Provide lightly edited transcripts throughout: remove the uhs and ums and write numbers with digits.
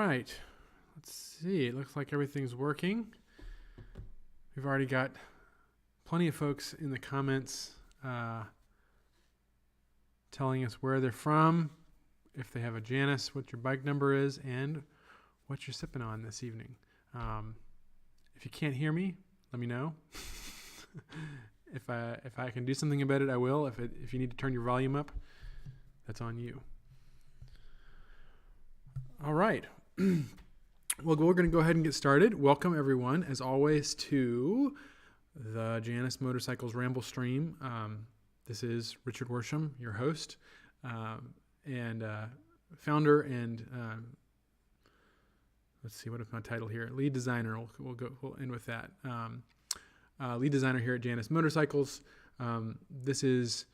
right. Let's see. It looks like everything's working. We've already got plenty of folks in the comments telling us where they're from, if they have a Janus, what your bike number is, and what you're sipping on this evening. If you can't hear me, let me know. If I can do something about it, I will. If you need to turn your volume up, that's on you. All right. Well, we're going to go ahead and get started. Welcome, everyone, as always, to the Janus Motorcycles Ramblestream. This is Richard Worsham, your host, and founder, and let's see, what is my title here? Lead designer. We'll end with that. Lead designer here at Janus Motorcycles. This is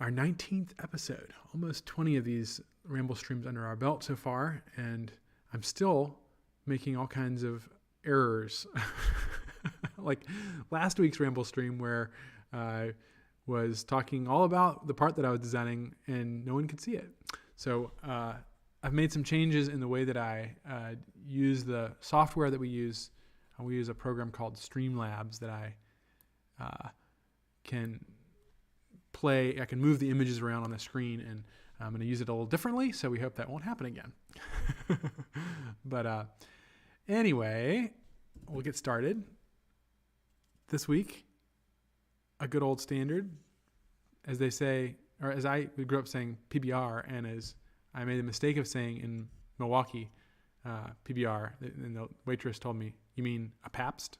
our 19th episode. Almost 20 of these Ramble Streams under our belt so far, and I'm still making all kinds of errors. Like last week's Ramble Stream, where I was talking all about the part that I was designing and no one could see it. So I've made some changes in the way that I use the software that we use. We use a program called Streamlabs that I can play. I can move the images around on the screen, and I'm going to use it a little differently, so we hope that won't happen again. But anyway, we'll get started. This week, a good old standard, as they say, or as I grew up saying, PBR, and as I made the mistake of saying in Milwaukee, PBR, and the waitress told me, "You mean a Pabst?"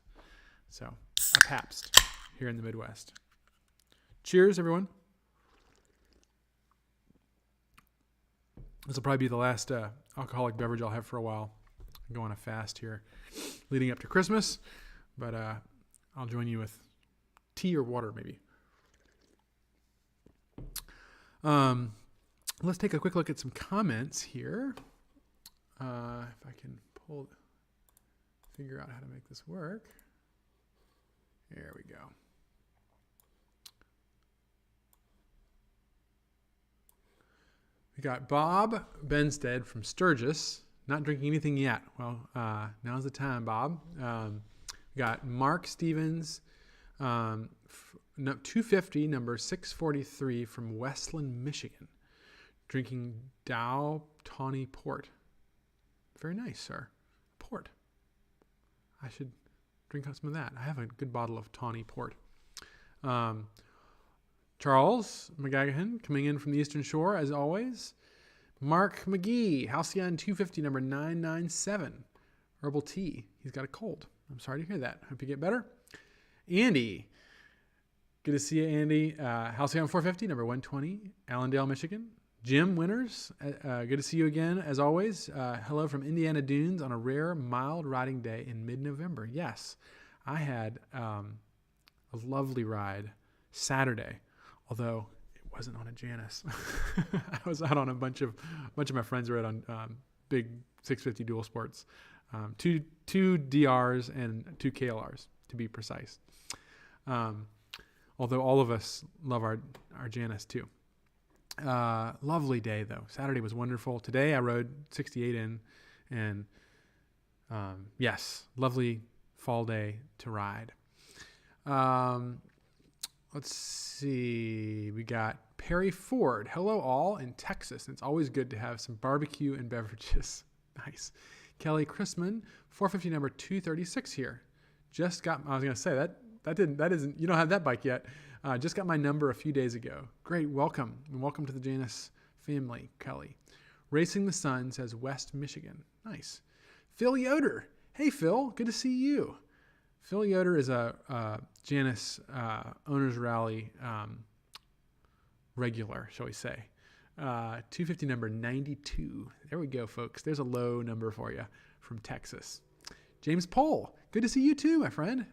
So, a Pabst here in the Midwest. Cheers, everyone. This will probably be the last alcoholic beverage I'll have for a while. I'm going on a fast here leading up to Christmas, but I'll join you with tea or water maybe. Let's take a quick look at some comments here. If I can figure out how to make this work. There we go. We got Bob Benstead from Sturgis, not drinking anything yet. Well, now's the time, Bob. We got Mark Stevens, 250, number 643 from Westland, Michigan, drinking Dow Tawny Port. Very nice, sir. Port. I should drink some of that. I have a good bottle of Tawny Port. Charles McGagahan coming in from the Eastern Shore, as always. Mark McGee, Halcyon 250, number 997. Herbal tea. He's got a cold. I'm sorry to hear that. Hope you get better. Andy. Good to see you, Andy. Halcyon 450, number 120, Allendale, Michigan. Jim Winters, good to see you again, as always. Hello from Indiana Dunes on a rare, mild riding day in mid-November. Yes, I had a lovely ride Saturday, although it wasn't on a Janus. I was out on a bunch of my friends rode on big 650 dual sports, two DRs and two KLRs to be precise. Although all of us love our Janus too. Lovely day though. Saturday was wonderful. Today I rode 68 in, and yes, lovely fall day to ride. Let's see. We got Perry Ford. Hello all in Texas. It's always good to have some barbecue and beverages. Nice. Kelly Chrisman, 450 number 236 here. I was going to say that isn't, you don't have that bike yet. Just got my number a few days ago. Great. Welcome. And welcome to the Janus family, Kelly. Racing the Sun says West Michigan. Nice. Phil Yoder. Hey, Phil. Good to see you. Phil Yoder is a Janus Owners Rally regular, shall we say. 250 number 92. There we go, folks. There's a low number for you from Texas. James Pohl. Good to see you too, my friend.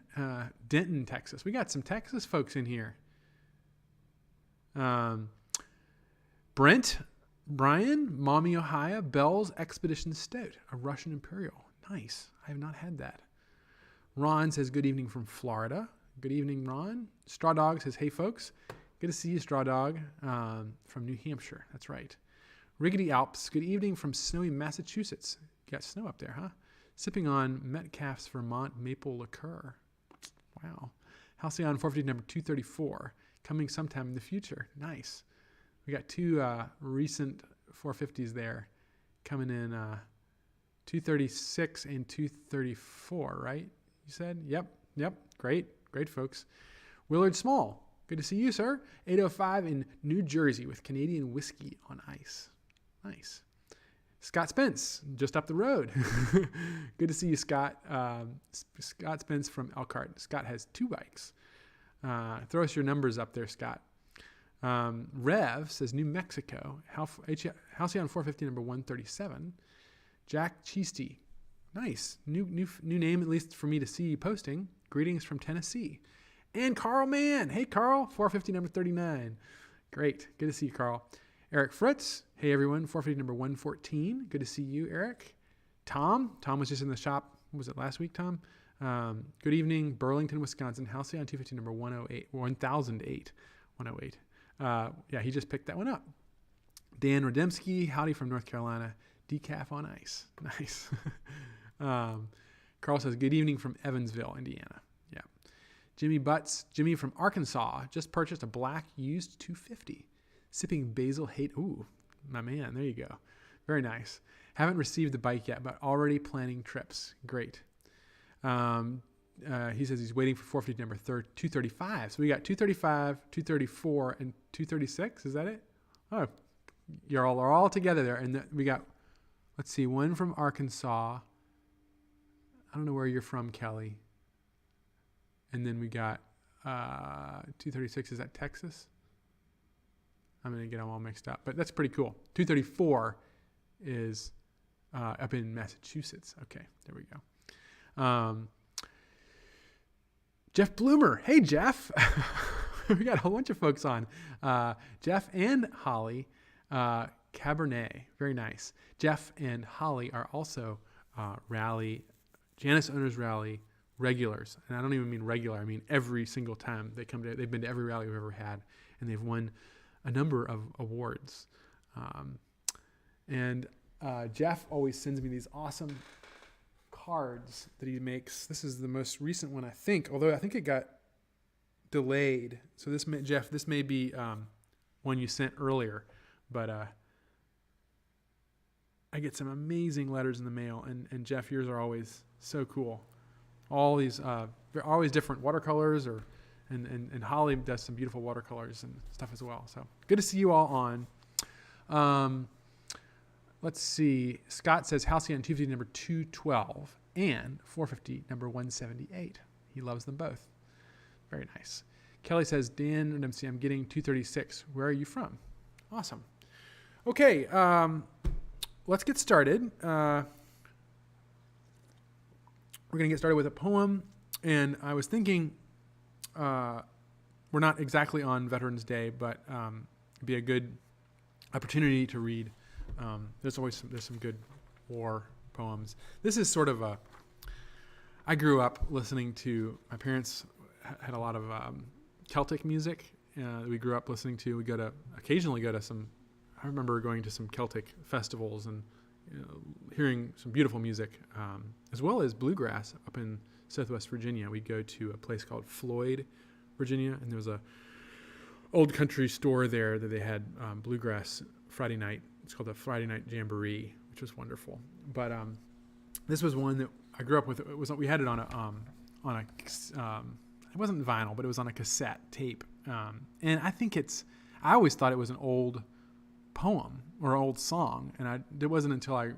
Denton, Texas. We got some Texas folks in here. Brent, Brian, Mommy Ohio, Bell's Expedition Stout, a Russian Imperial. Nice. I have not had that. Ron says, good evening from Florida. Good evening, Ron. Straw Dog says, hey, folks. Good to see you, Straw Dog, from New Hampshire. That's right. Riggedy Alps, good evening from snowy Massachusetts. got snow up there, huh? Sipping on Metcalf's Vermont maple liqueur. Wow. Halcyon 450 number 234, coming sometime in the future. Nice. We got two recent 450s there coming in 236 and 234, right? You said? Yep. Great, folks. Willard Small, good to see you, sir. 805 in New Jersey with Canadian whiskey on ice. Nice. Scott Spence, just up the road. Good to see you, Scott. Scott Spence from Elkhart. Scott has 2 bikes. Throw us your numbers up there, Scott. Rev says New Mexico. Halcyon 450 number 137. Jack Cheesty. Nice. New name, at least for me to see you posting. Greetings from Tennessee. And Carl Mann. Hey, Carl. 450 number 39. Great. Good to see you, Carl. Eric Fritz. Hey, everyone. 450 number 114. Good to see you, Eric. Tom was just in the shop. Was it last week, Tom? Good evening, Burlington, Wisconsin. Halcyon 250 number 1008. Yeah, he just picked that one up. Dan Rodemsky. Howdy from North Carolina. Decaf on ice. Nice. Carl says, good evening from Evansville, Indiana. Yeah. Jimmy Butts. Jimmy from Arkansas. Just purchased a black used 250. Sipping Basil Hate. Ooh, my man. There you go. Very nice. Haven't received the bike yet, but already planning trips. Great. He says he's waiting for 450 number 235. So we got 235, 234, and 236. Is that it? Oh, you're all together there. And we got, let's see, one from Arkansas. I don't know where you're from, Kelly. And then we got 236. Is that Texas? I'm going to get them all mixed up. But that's pretty cool. 234 is up in Massachusetts. Okay, there we go. Jeff Bloomer. Hey, Jeff. We got a whole bunch of folks on. Jeff and Holly. Cabernet. Very nice. Jeff and Holly are also Janus Owners Rally regulars. And I don't even mean regular. I mean every single time they come to. They've been to every rally we've ever had. And they've won a number of awards. Jeff always sends me these awesome cards that he makes. This is the most recent one, I think, although I think it got delayed. So this may be one you sent earlier, but I get some amazing letters in the mail, and Jeff, yours are always so cool. All these, they're always different watercolors, and Holly does some beautiful watercolors and stuff as well. So good to see you all on. Let's see. Scott says Halcyon 250 number 212 and 450 number 178. He loves them both. Very nice. Kelly says, Dan and MC, I'm getting 236. Where are you from? Awesome. Okay, let's get started. We're going to get started with a poem. And I was thinking, we're not exactly on Veterans Day, but it'd be a good opportunity to read. There's some good war poems. This is sort of I grew up listening to, my parents had a lot of Celtic music we grew up listening to. We occasionally go to some, I remember going to some Celtic festivals and hearing some beautiful music, as well as bluegrass up in Southwest Virginia. We'd go to a place called Floyd, Virginia, and there was a old country store there that they had bluegrass Friday night. It's called the Friday Night Jamboree, which was wonderful. But this was one that I grew up with. We had it on a it wasn't vinyl, but it was on a cassette tape. And I always thought it was an old poem or old song. And it wasn't until I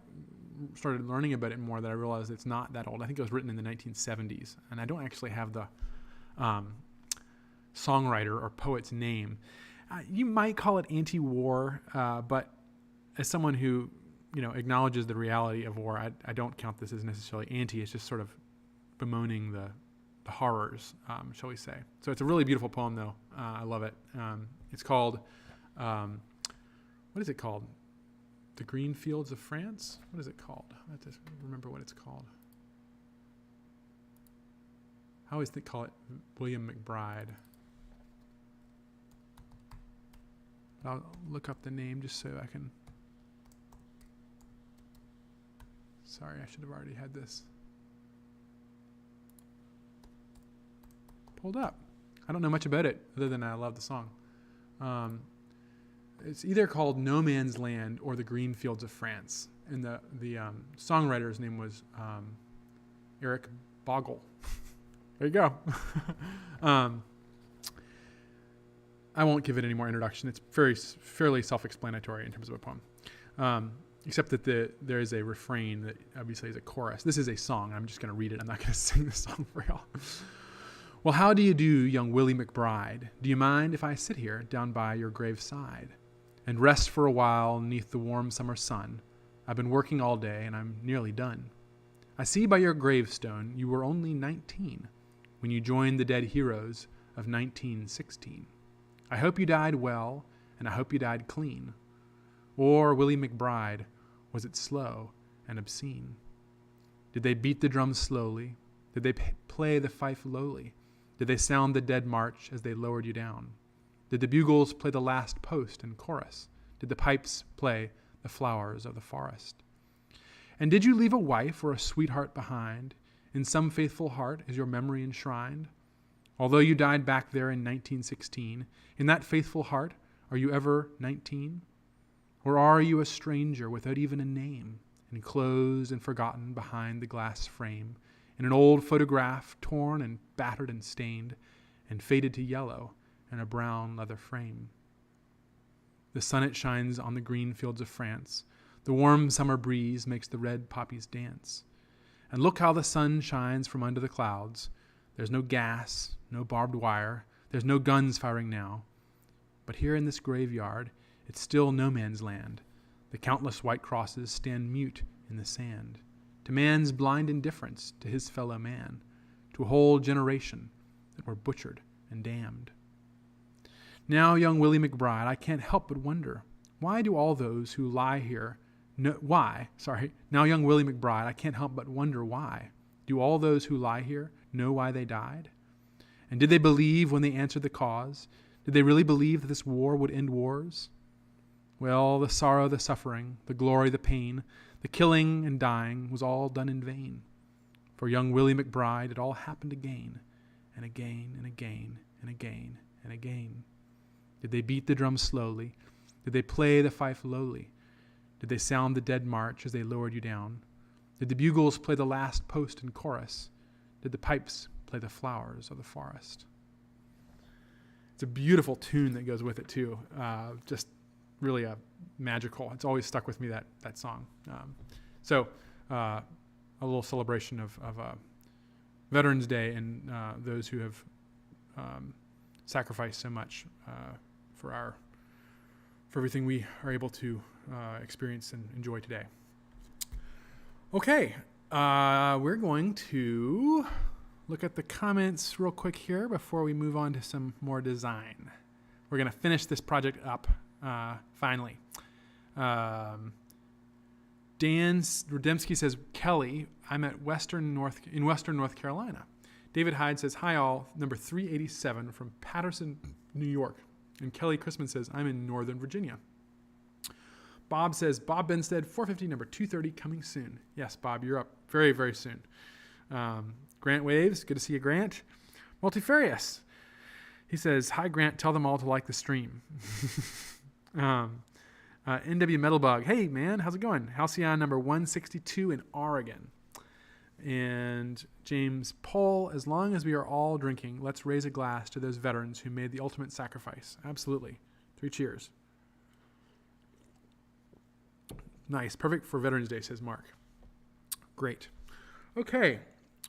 started learning about it more that I realized it's not that old. I think it was written in the 1970s. And I don't actually have the songwriter or poet's name. You might call it anti-war, but as someone who, acknowledges the reality of war, I don't count this as necessarily anti. It's just sort of bemoaning the horrors, shall we say. So it's a really beautiful poem, though. I love it. It's called, what is it called? The Green Fields of France? What is it called? I have to remember what it's called. I always call it William McBride. I'll look up the name just so I can Sorry, I should have already had this pulled up. I don't know much about it other than I love the song. It's either called No Man's Land or The Green Fields of France. And the songwriter's name was Eric Bogle. There you go. I won't give it any more introduction. It's fairly self-explanatory in terms of a poem. Except that there is a refrain that obviously is a chorus. This is a song. I'm just going to read it. I'm not going to sing the song for y'all. Well, how do you do, young Willie McBride? Do you mind if I sit here down by your graveside and rest for a while neath the warm summer sun? I've been working all day and I'm nearly done. I see by your gravestone you were only 19 when you joined the dead heroes of 1916. I hope you died well and I hope you died clean. Or, Willie McBride, was it slow and obscene? Did they beat the drums slowly? Did they play the fife lowly? Did they sound the dead march as they lowered you down? Did the bugles play the last post and chorus? Did the pipes play the flowers of the forest? And did you leave a wife or a sweetheart behind? In some faithful heart is your memory enshrined? Although you died back there in 1916, in that faithful heart, are you ever 19? Or are you a stranger without even a name, enclosed and forgotten behind the glass frame, in an old photograph torn and battered and stained, and faded to yellow in a brown leather frame? The sun it shines on the green fields of France. The warm summer breeze makes the red poppies dance. And look how the sun shines from under the clouds. There's no gas, no barbed wire. There's no guns firing now. But here in this graveyard, it's still no man's land. The countless white crosses stand mute in the sand, to man's blind indifference to his fellow man, to a whole generation that were butchered and damned. Now, young Willie McBride, I can't help but wonder, why do all those who lie here Now, young Willie McBride, I can't help but wonder why. Do all those who lie here know why they died? And did they believe when they answered the cause? Did they really believe that this war would end wars? Well, the sorrow, the suffering, the glory, the pain, the killing and dying was all done in vain. For young Willie McBride, it all happened again, and again, and again, and again, and again. Did they beat the drum slowly? Did they play the fife lowly? Did they sound the dead march as they lowered you down? Did the bugles play the last post and chorus? Did the pipes play the flowers of the forest? It's a beautiful tune that goes with it too. Just really magical. It's always stuck with me, that song. So a little celebration of Veterans Day and those who have sacrificed so much for everything we are able to experience and enjoy today. Okay, we're going to look at the comments real quick here before we move on to some more design. We're going to finish this project up finally. Dan Rudemsky says, Kelly, I'm at Western North Carolina. David Hyde says, hi all, number 387 from Patterson, New York. And Kelly Chrisman says, I'm in Northern Virginia. Bob says, Bob Benstead, 450, number 230, coming soon. Yes, Bob, you're up very, very soon. Grant Waves, good to see you, Grant. Multifarious, he says, hi, Grant, tell them all to like the stream. NW Metalbug, hey, man, how's it going? Halcyon number 162 in Oregon. And James Pohl, as long as we are all drinking, let's raise a glass to those veterans who made the ultimate sacrifice. Absolutely. 3 cheers. Nice. Perfect for Veterans Day, says Mark. Great. Okay.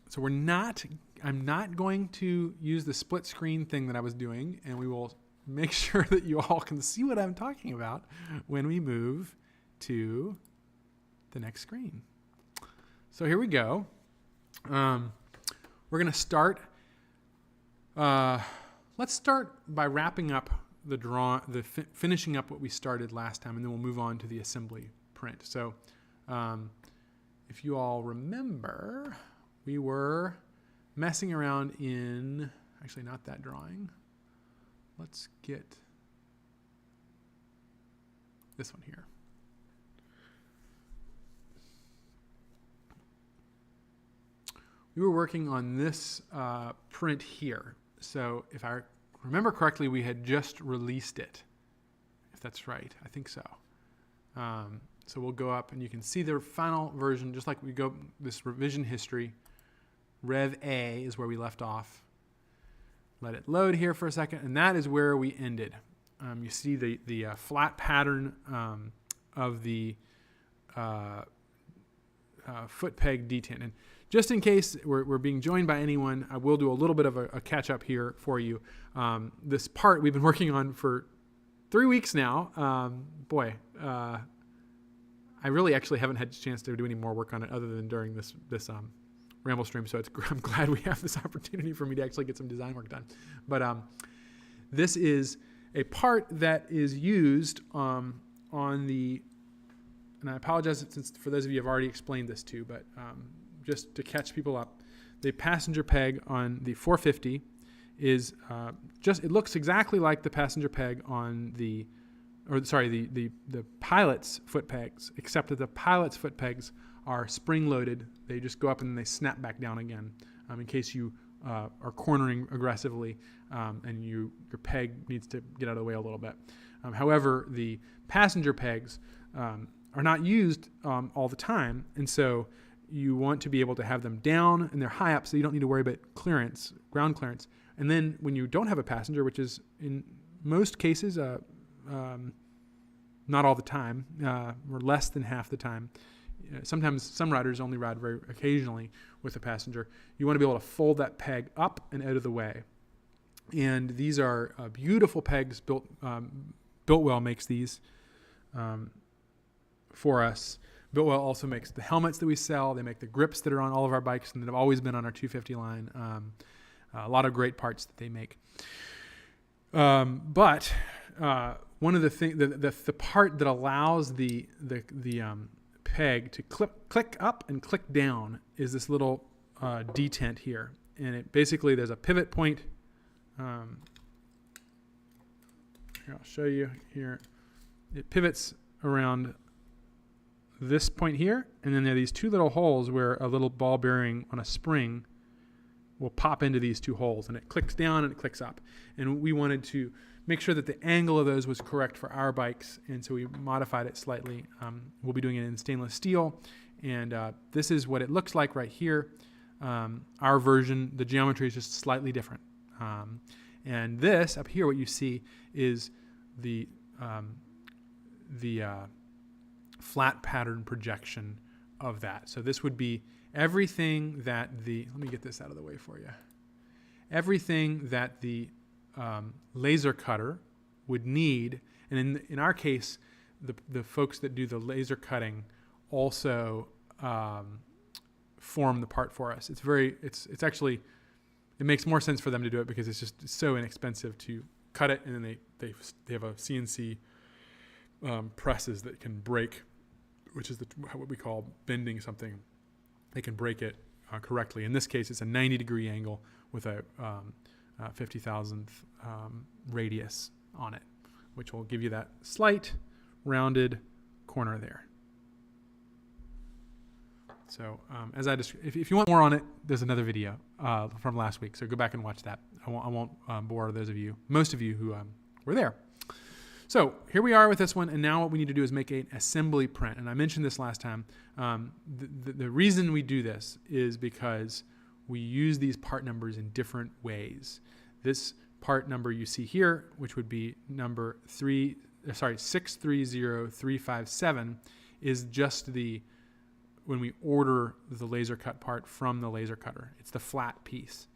So I'm not going to use the split screen thing that I was doing, and we will make sure that you all can see what I'm talking about when we move to the next screen. So here we go. We're going to start. Let's start by wrapping up finishing up what we started last time, and then we'll move on to the assembly print. So, if you all remember, we were messing around in actually not that drawing. Let's get this one here. we were working on this print here. So if I remember correctly, we had just released it. If that's right, I think so. So we'll go up and you can see the final version, just like we go this revision history. Rev A is where we left off. Let it load here for a second, and that is where we ended. You see the flat pattern of the foot peg detent. And just in case we're being joined by anyone, I will do a little bit of a catch up here for you. This part we've been working on for 3 weeks now. I really actually haven't had a chance to do any more work on it other than during this Ramblestream. So I'm glad we have this opportunity for me to actually get some design work done. But this is a part that is used on the, and I apologize since for those of you I've already explained this to, but just to catch people up, the passenger peg on the 450 is it looks exactly like the passenger peg on the pilot's foot pegs, except that the pilot's foot pegs are spring-loaded. They just go up and they snap back down again in case you are cornering aggressively and your peg needs to get out of the way a little bit. However, the passenger pegs are not used all the time, and so you want to be able to have them down and they're high up so you don't need to worry about clearance, ground clearance. And then when you don't have a passenger, which is in most cases not all the time, or less than half the time. Sometimes some riders only ride very occasionally with a passenger. You want to be able to fold that peg up and out of the way. And these are beautiful pegs. Biltwell makes these for us. Biltwell also makes the helmets that we sell. They make the grips that are on all of our bikes and that have always been on our 250 line. A lot of great parts that they make. But one of the things, the part that allows the peg to click up and click down is this little detent here, and it basically there's a pivot point. Here, I'll show you here. It pivots around this point here, and then there are these two little holes where a little ball bearing on a spring will pop into these two holes, and it clicks down and it clicks up. And we wanted to make sure that the angle of those was correct for our bikes, and so we modified it slightly. We'll be doing it in stainless steel, and this is what it looks like right here. Our version, the geometry is just slightly different. And this up here, what you see is the flat pattern projection of that. So this would be everything that let me get this out of the way for you. Everything that the laser cutter would need, and in our case, the folks that do the laser cutting also form the part for us. It's actually, it makes more sense for them to do it because it's just so inexpensive to cut it, and then they have a CNC presses that can break, which is what we call bending something. They can break it correctly. In this case, it's a 90-degree angle with a 50,000th radius on it, which will give you that slight rounded corner there. So as if you want more on it, there's another video from last week. So go back and watch that. I won't bore most of you who were there. So here we are with this one, and now what we need to do is make an assembly print. And I mentioned this last time. The reason we do this is because we use these part numbers in different ways. This part number you see here, which would be number 630357, is just when we order the laser cut part from the laser cutter. It's the flat piece.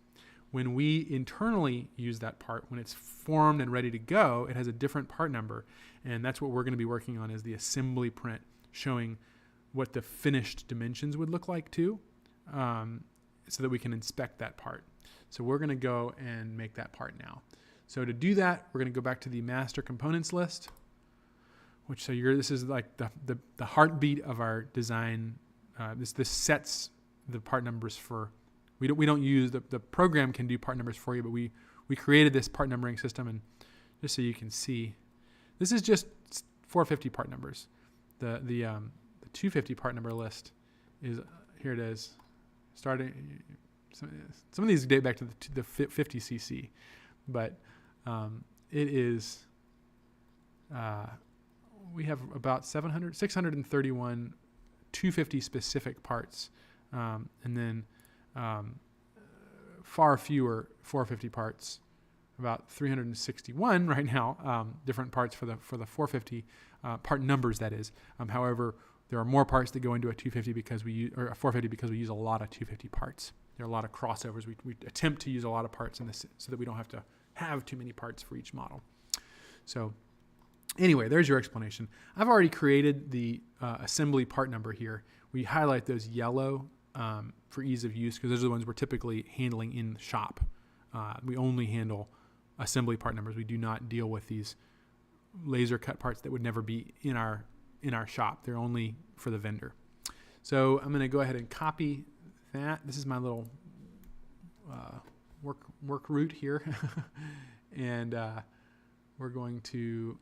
When we internally use that part, when it's formed and ready to go, it has a different part number. And that's what we're going to be working on, is the assembly print, showing what the finished dimensions would look like too, so that we can inspect that part. So we're going to go and make that part now. So to do that, we're going to go back to the master components list, this is like the heartbeat of our design. This sets the part numbers for. We don't use the program can do part numbers for you, but we created this part numbering system, and just so you can see, this is just 450 part numbers. The 250 part number list is here. It is starting some of these date back to the 50 cc, but it is, we have about 631 250 specific parts, and then far fewer 450 parts, about 361 right now, different parts for the 450 part numbers, that is. However, there are more parts that go into a 250 because we use, or a 450 because we use a lot of 250 parts. There are a lot of crossovers. We attempt to use a lot of parts in this so that we don't have to have too many parts for each model. So anyway, there's your explanation. I've already created the assembly part number here. We highlight those yellow for ease of use because those are the ones we're typically handling in the shop. We only handle assembly part numbers. We do not deal with these laser cut parts that would never be in our shop. They're only for the vendor. So I'm going to go ahead and copy that. This is my little work route here. And we're going to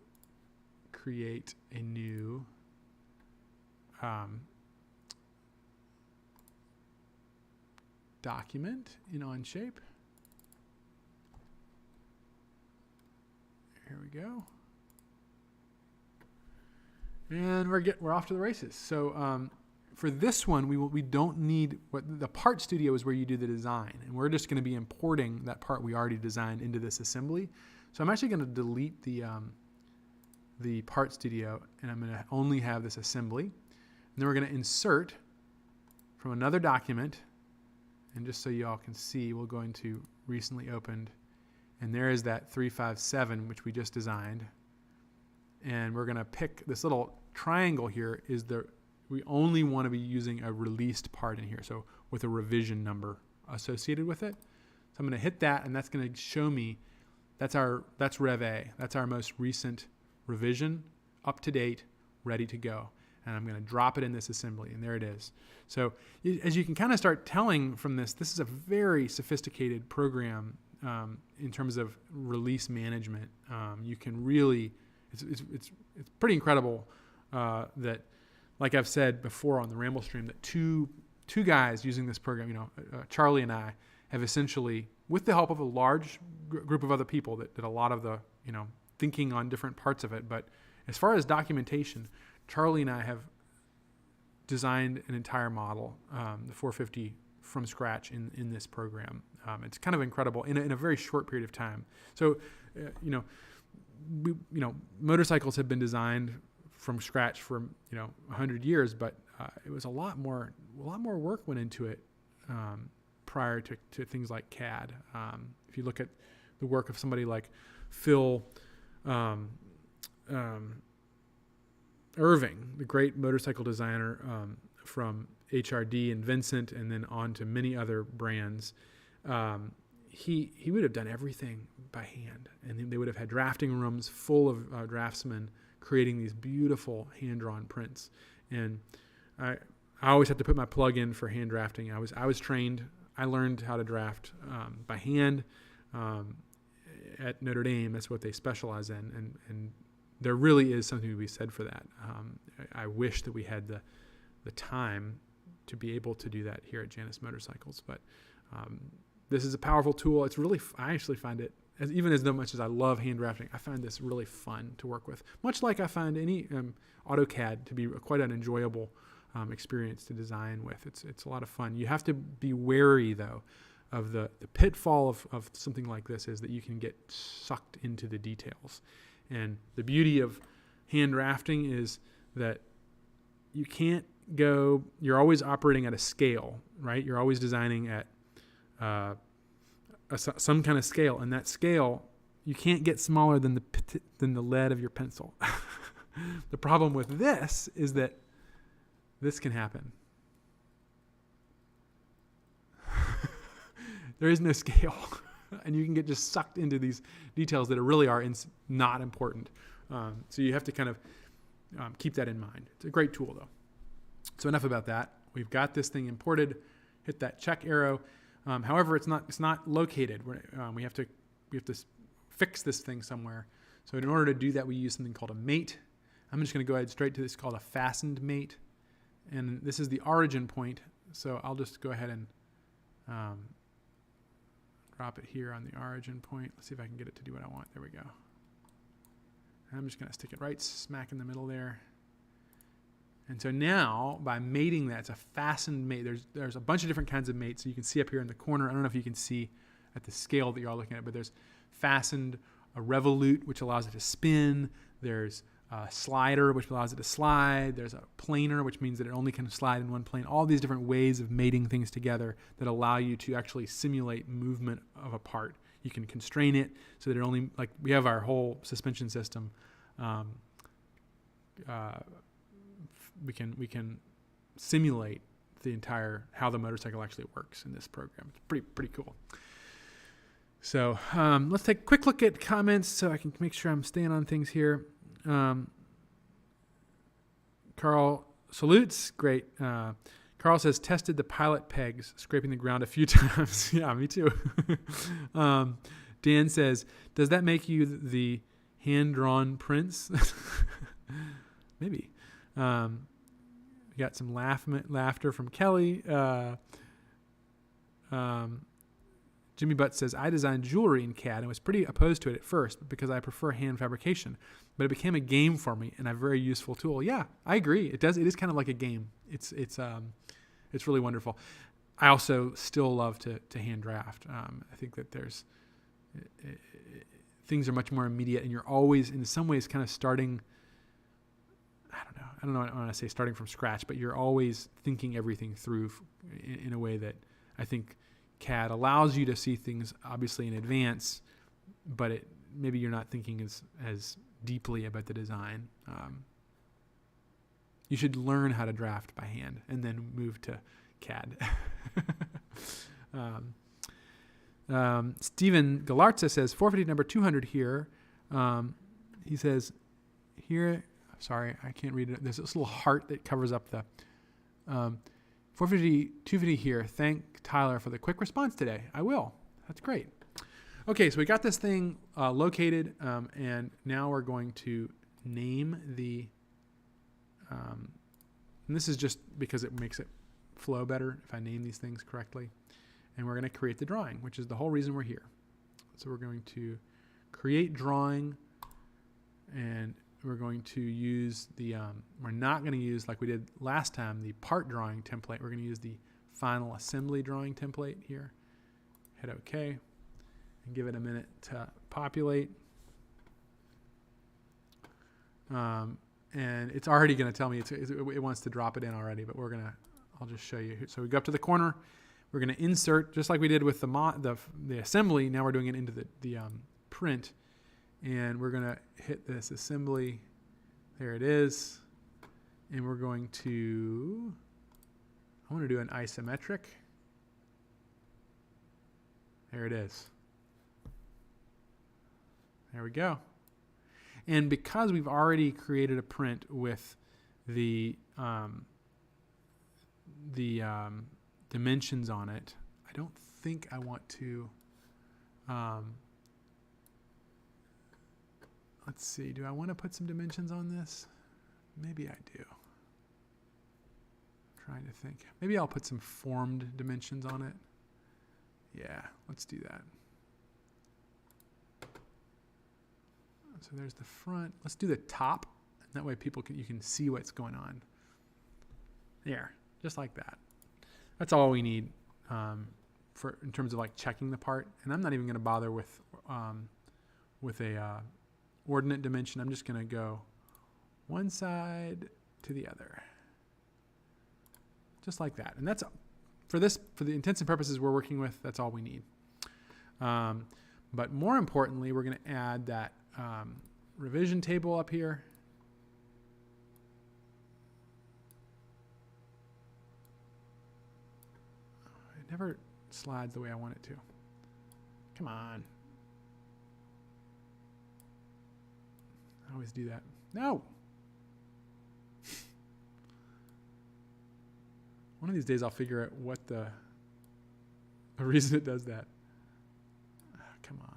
create a new document in Onshape. Here we go. And we're off to the races. So for this one, we don't need the part studio is where you do the design, and we're just going to be importing that part we already designed into this assembly. So I'm actually going to delete the part studio, and I'm going to only have this assembly. And then we're going to insert from another document, and just so you all can see, we'll go into recently opened, and there is that 357 which we just designed. And we're going to pick this little triangle here we only want to be using a released part in here, so with a revision number associated with it. So I'm going to hit that, and that's going to show me that's Rev A. That's our most recent revision, up to date, ready to go. And I'm going to drop it in this assembly, and there it is. So as you can kind of start telling from this is a very sophisticated program in terms of release management. You can really, it's pretty incredible that, like I've said before on the Ramblestream, that two guys using this program, Charlie and I, have essentially, with the help of a large group of other people that did a lot of the, thinking on different parts of it. But as far as documentation, Charlie and I have designed an entire model, the 450, from scratch in this program. It's kind of incredible in a very short period of time. So, motorcycles have been designed from scratch for 100 years, but it was a lot more work went into it prior to things like CAD. If you look at the work of somebody like Phil Irving, the great motorcycle designer from HRD and Vincent, and then on to many other brands, he would have done everything by hand, and they would have had drafting rooms full of draftsmen creating these beautiful hand-drawn prints. And I always had to put my plug in for hand drafting. I was trained. I learned how to draft by hand at Notre Dame. That's what they specialize in, and there really is something to be said for that. I wish that we had the time to be able to do that here at Janus Motorcycles, but this is a powerful tool. It's really, I actually find it, even as much as I love hand drafting, I find this really fun to work with. Much like I find any AutoCAD to be quite an enjoyable experience to design with. It's a lot of fun. You have to be wary, though, of the pitfall of something like this is that you can get sucked into the details. And the beauty of hand drafting is that you can't go, you're always operating at a scale, right? You're always designing at some kind of scale, and that scale, you can't get smaller than the lead of your pencil. The problem with this is that this can happen. There is no scale, and you can get just sucked into these details that really are not important. So you have to kind of keep that in mind. It's a great tool, though. So enough about that. We've got this thing imported. Hit that check arrow. However, it's not located. We have to fix this thing somewhere. So in order to do that, we use something called a mate. I'm just going to go ahead straight to this called a fastened mate, and this is the origin point. So I'll just go ahead and drop it here on the origin point. Let's see if I can get it to do what I want. There we go. And I'm just going to stick it right smack in the middle there. And so now, by mating that, it's a fastened mate. There's a bunch of different kinds of mates. So you can see up here in the corner. I don't know if you can see at the scale that you're all looking at, but there's fastened a revolute, which allows it to spin. There's a slider, which allows it to slide. There's a planer, which means that it only can slide in one plane. All these different ways of mating things together that allow you to actually simulate movement of a part. You can constrain it so that it only, like we have our whole suspension system. We can simulate the entire how the motorcycle actually works in this program. It's pretty cool. So let's take a quick look at comments so I can make sure I'm staying on things here. Carl salutes, great. Carl says, tested the pilot pegs, scraping the ground a few times. Yeah, me too. Dan says, does that make you the hand-drawn prince? Maybe. We got some laughter from Kelly. Jimmy Butt says, I designed jewelry in CAD and was pretty opposed to it at first because I prefer hand fabrication, but it became a game for me and a very useful tool. Yeah, I agree. It is kind of like a game. It's really wonderful. I also still love to hand draft. I think that things are much more immediate and you're always in some ways kind of starting, I don't know I want to say starting from scratch, but you're always thinking everything through in a way that I think CAD allows you to see things obviously in advance, but maybe you're not thinking as deeply about the design. You should learn how to draft by hand and then move to CAD. Steven Galarza says 450 number 200 here. He says here, sorry, I can't read it. There's this little heart that covers up the 450, 250 here. Thank Tyler for the quick response today. I will. That's great. Okay, so we got this thing located, and now we're going to name the, and this is just because it makes it flow better if I name these things correctly. And we're going to create the drawing, which is the whole reason we're here. So we're going to create drawing, and we're going to use the, we're not going to use, like we did last time, the part drawing template. We're going to use the final assembly drawing template here. Hit OK, and give it a minute to populate. And it's already going to tell me it wants to drop it in already, but I'll just show you. So we go up to the corner. We're going to insert, just like we did with the assembly. Now we're doing it into the print. And we're going to hit this assembly. There it is. And we're going to, I want to do an isometric. There it is. There we go. And because we've already created a print with the dimensions on it, I don't think I want to, let's see, do I want to put some dimensions on this? Maybe I do. I'm trying to think. Maybe I'll put some formed dimensions on it. Yeah, let's do that. So there's the front. Let's do the top. That way you can see what's going on. There, just like that. That's all we need in terms of like checking the part. And I'm not even going to bother with a ordinate dimension. I'm just going to go one side to the other, just like that. And that's for the intents and purposes we're working with. That's all we need. But more importantly, we're going to add that revision table up here. It never slides the way I want it to. Come on. I always do that. No. One of these days I'll figure out what the reason it does that. Oh, come on.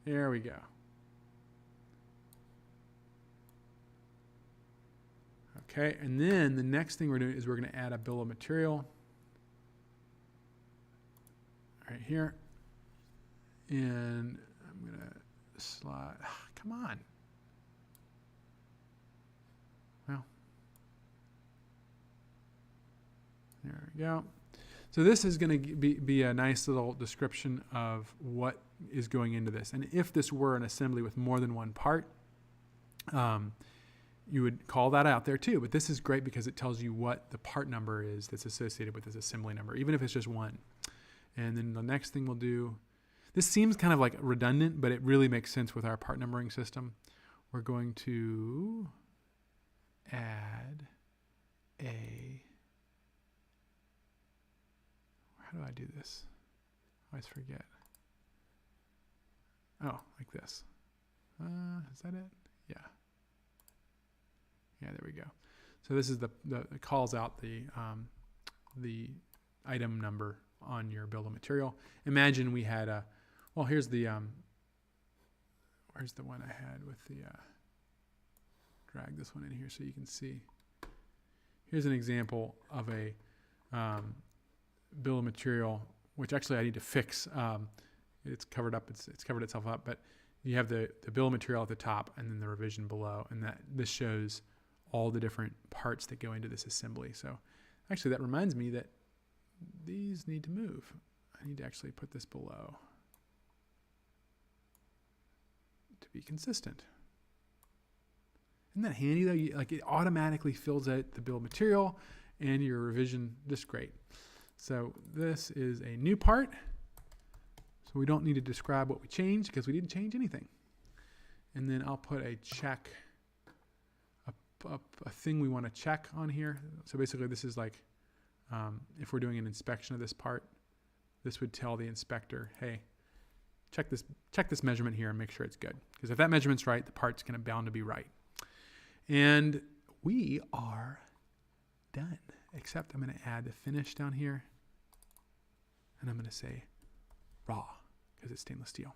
There we go. Okay, and then the next thing we're doing is we're going to add a bill of material. right here. And I'm going to slide. Come on. Well, there we go. So this is going to be a nice little description of what is going into this. And if this were an assembly with more than one part, you would call that out there too. But this is great because it tells you what the part number is that's associated with this assembly number, even if it's just one. And then the next thing we'll do, this seems kind of like redundant, but it really makes sense with our part numbering system. We're going to add a, how do I do this? I always forget. Oh, like this. Is that it? Yeah. Yeah, there we go. So this is it calls out the item number on your bill of material. Imagine we had a, well, here's the where's the one I had with the, drag this one in here so you can see. Here's an example of a bill of material, which actually I need to fix. It's covered up, it's covered itself up, but you have the bill of material at the top and then the revision below, and this shows all the different parts that go into this assembly. So actually that reminds me that these need to move. I need to actually put this below to be consistent. Isn't that handy though? Like it automatically fills out the bill of material and your revision just great. So this is a new part. So we don't need to describe what we changed because we didn't change anything. And then I'll put a check, a thing we want to check on here. So basically this is like, if we're doing an inspection of this part, this would tell the inspector, hey, check this measurement here and make sure it's good. Because if that measurement's right, the part's going to bound to be right. And we are done, except I'm going to add the finish down here. And I'm going to say raw because it's stainless steel.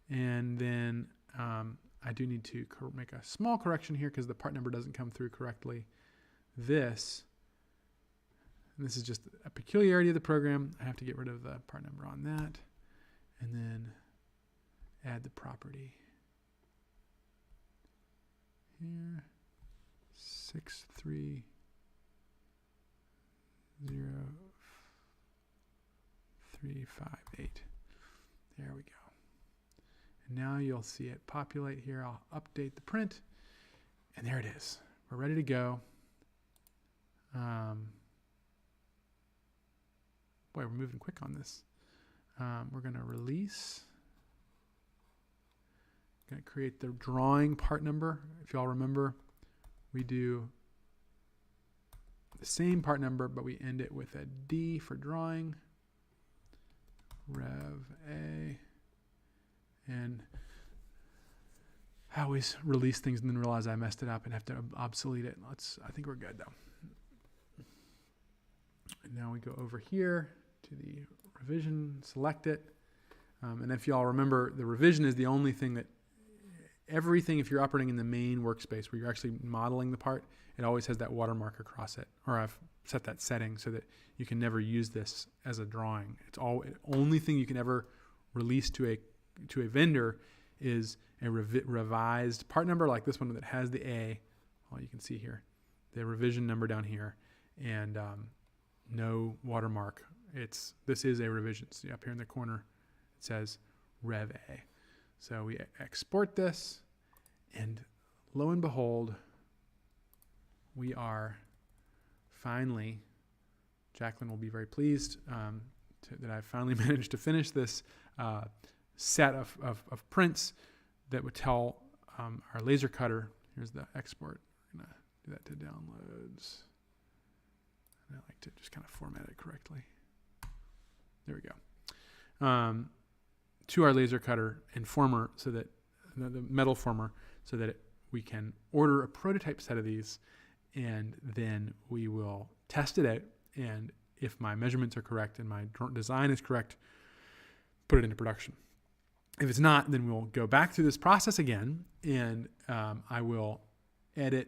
And then I do need to make a small correction here because the part number doesn't come through correctly. This is just a peculiarity of the program. I have to get rid of the part number on that. And then add the property here, 630,358. There we go. And now you'll see it populate here. I'll update the print, and there it is. We're ready to go. Boy, we're moving quick on this. We're going to release. Going to create the drawing part number. If y'all remember, we do the same part number, but we end it with a D for drawing. Rev A. And I always release things and then realize I messed it up and have to obsolete it. I think we're good though. And now we go over here to the revision, select it. And if y'all remember, the revision is the only thing that everything, if you're operating in the main workspace where you're actually modeling the part, it always has that watermark across it. Or I've set that setting so that you can never use this as a drawing. It's the only thing you can ever release to a vendor is a revised part number like this one that has the A. Well, you can see here, the revision number down here, and no watermark. This is a revision. See up here in the corner, it says Rev A. So we export this, and lo and behold, we are finally, Jacqueline will be very pleased that I finally managed to finish this set of prints that would tell our laser cutter. Here's the export. I'm going to do that to downloads. And I like to just kind of format it correctly. There we go. To our laser cutter and former, so that the metal former, so that we can order a prototype set of these, and then we will test it out. And if my measurements are correct and my design is correct, put it into production. If it's not, then we'll go back through this process again, and I will edit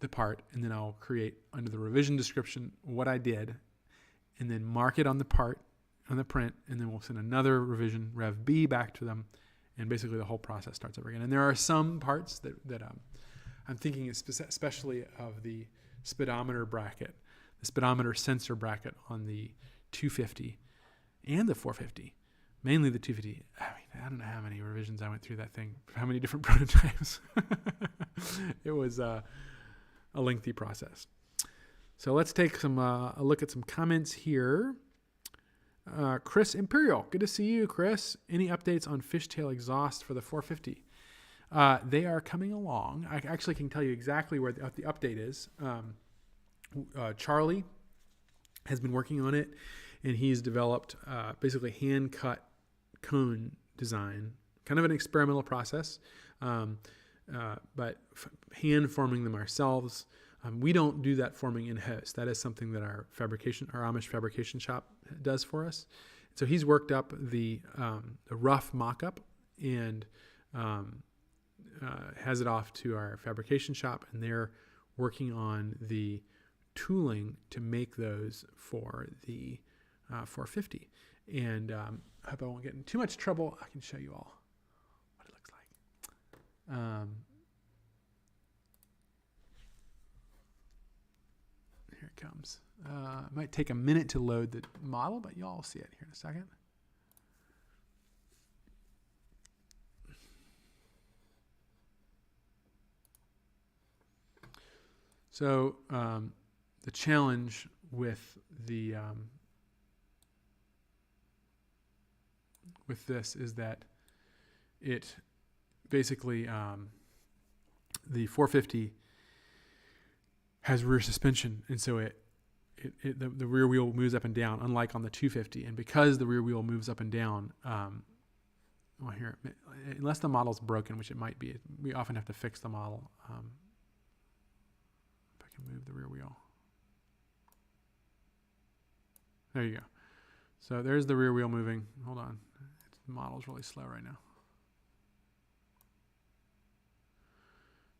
the part, and then I'll create under the revision description what I did, and then mark it on the part on the print, and then we'll send another revision, Rev B, back to them, and basically the whole process starts over again. And there are some parts that I'm thinking especially of the speedometer bracket, the speedometer sensor bracket on the 250 and the 450, mainly the 250. I don't know how many revisions I went through that thing, how many different prototypes. It was a lengthy process. So let's take a look at some comments here. Chris Imperial, good to see you, Chris. Any updates on fishtail exhaust for the 450? They are coming along. I actually can tell you exactly where the update is. Charlie has been working on it, and he's developed basically hand-cut cone design, kind of an experimental process, but hand forming them ourselves. We don't do that forming in-house. That is something that our Amish fabrication shop does for us. So he's worked up the rough mock-up and has it off to our fabrication shop, and they're working on the tooling to make those for the 450. And I hope I won't get in too much trouble. I can show you all what it looks like. Here it comes. It might take a minute to load the model, but y'all will see it here in a second. So the challenge with this is that it basically the 450 has rear suspension, and so the rear wheel moves up and down, unlike on the 250. And because the rear wheel moves up and down, unless the model's broken, which it might be, we often have to fix the model. If I can move the rear wheel. There you go. So there's the rear wheel moving. Hold on. The model's really slow right now.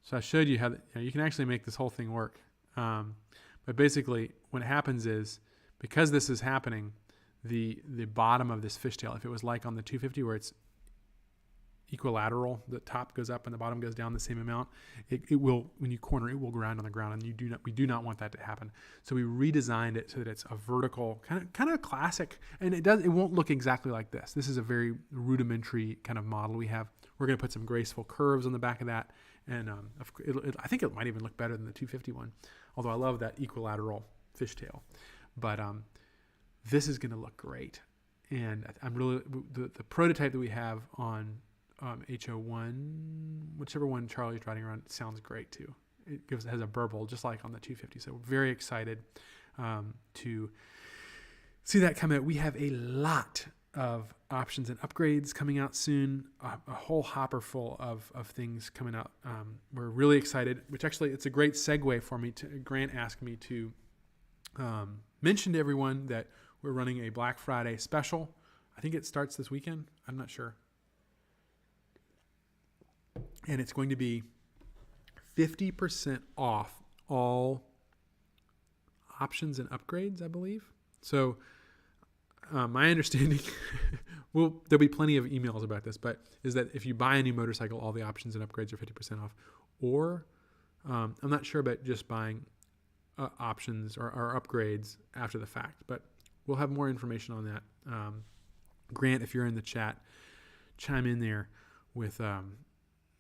So I showed you how you can actually make this whole thing work. But basically what happens is, because this is happening, the bottom of this fishtail, if it was like on the 250 where it's equilateral, the top goes up and the bottom goes down the same amount, it will, when you corner, it will grind on the ground, and we do not want that to happen. So we redesigned it so that it's a vertical, kind of classic, and it won't look exactly like this. This is a very rudimentary kind of model we have. We're going to put some graceful curves on the back of that, and I think it might even look better than the 250 one, although I love that equilateral fishtail. But this is going to look great, and I'm really the prototype that we have on HO1, whichever one Charlie's riding around, sounds great too. It has a burble just like on the 250. So we're very excited to see that come out. We have a lot of options and upgrades coming out soon, a whole hopper full of things coming out. We're really excited, which actually it's a great segue for me. Grant asked me to mention to everyone that we're running a Black Friday special. I think it starts this weekend. I'm not sure. And it's going to be 50% off all options and upgrades, I believe. So my understanding, there'll be plenty of emails about this, but is that if you buy a new motorcycle, all the options and upgrades are 50% off. Or I'm not sure about just buying options or upgrades after the fact, but we'll have more information on that. Grant, if you're in the chat, chime in there with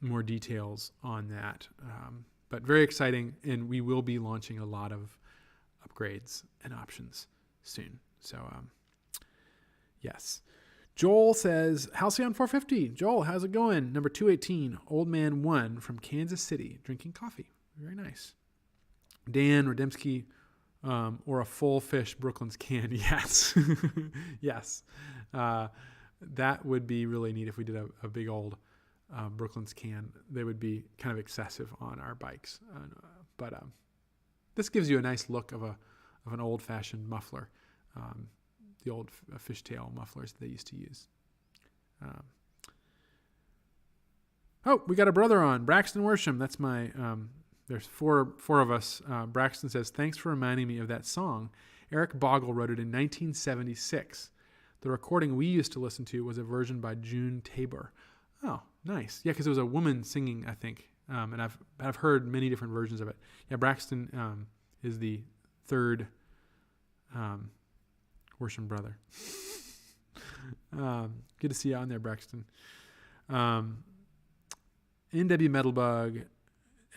more details on that. But very exciting, and we will be launching a lot of upgrades and options soon. So, yes. Joel says, Halcyon 450. Joel, how's it going? Number 218, Old Man 1 from Kansas City, drinking coffee. Very nice. Dan Rademsky, or a full fish Brooklyn's can. Yes. Yes. That would be really neat if we did a big old Brooklyn's can. They would be kind of excessive on our bikes. But this gives you a nice look of an old-fashioned muffler. The old fishtail mufflers they used to use. We got a brother on, Braxton Worsham. That's my, there's four of us. Braxton says, thanks for reminding me of that song. Eric Bogle wrote it in 1976. The recording we used to listen to was a version by June Tabor. Oh, nice. Yeah, because it was a woman singing, I think. And I've heard many different versions of it. Yeah, Braxton is the third Horsham brother. Good to see you on there, Braxton. NW Metalbug,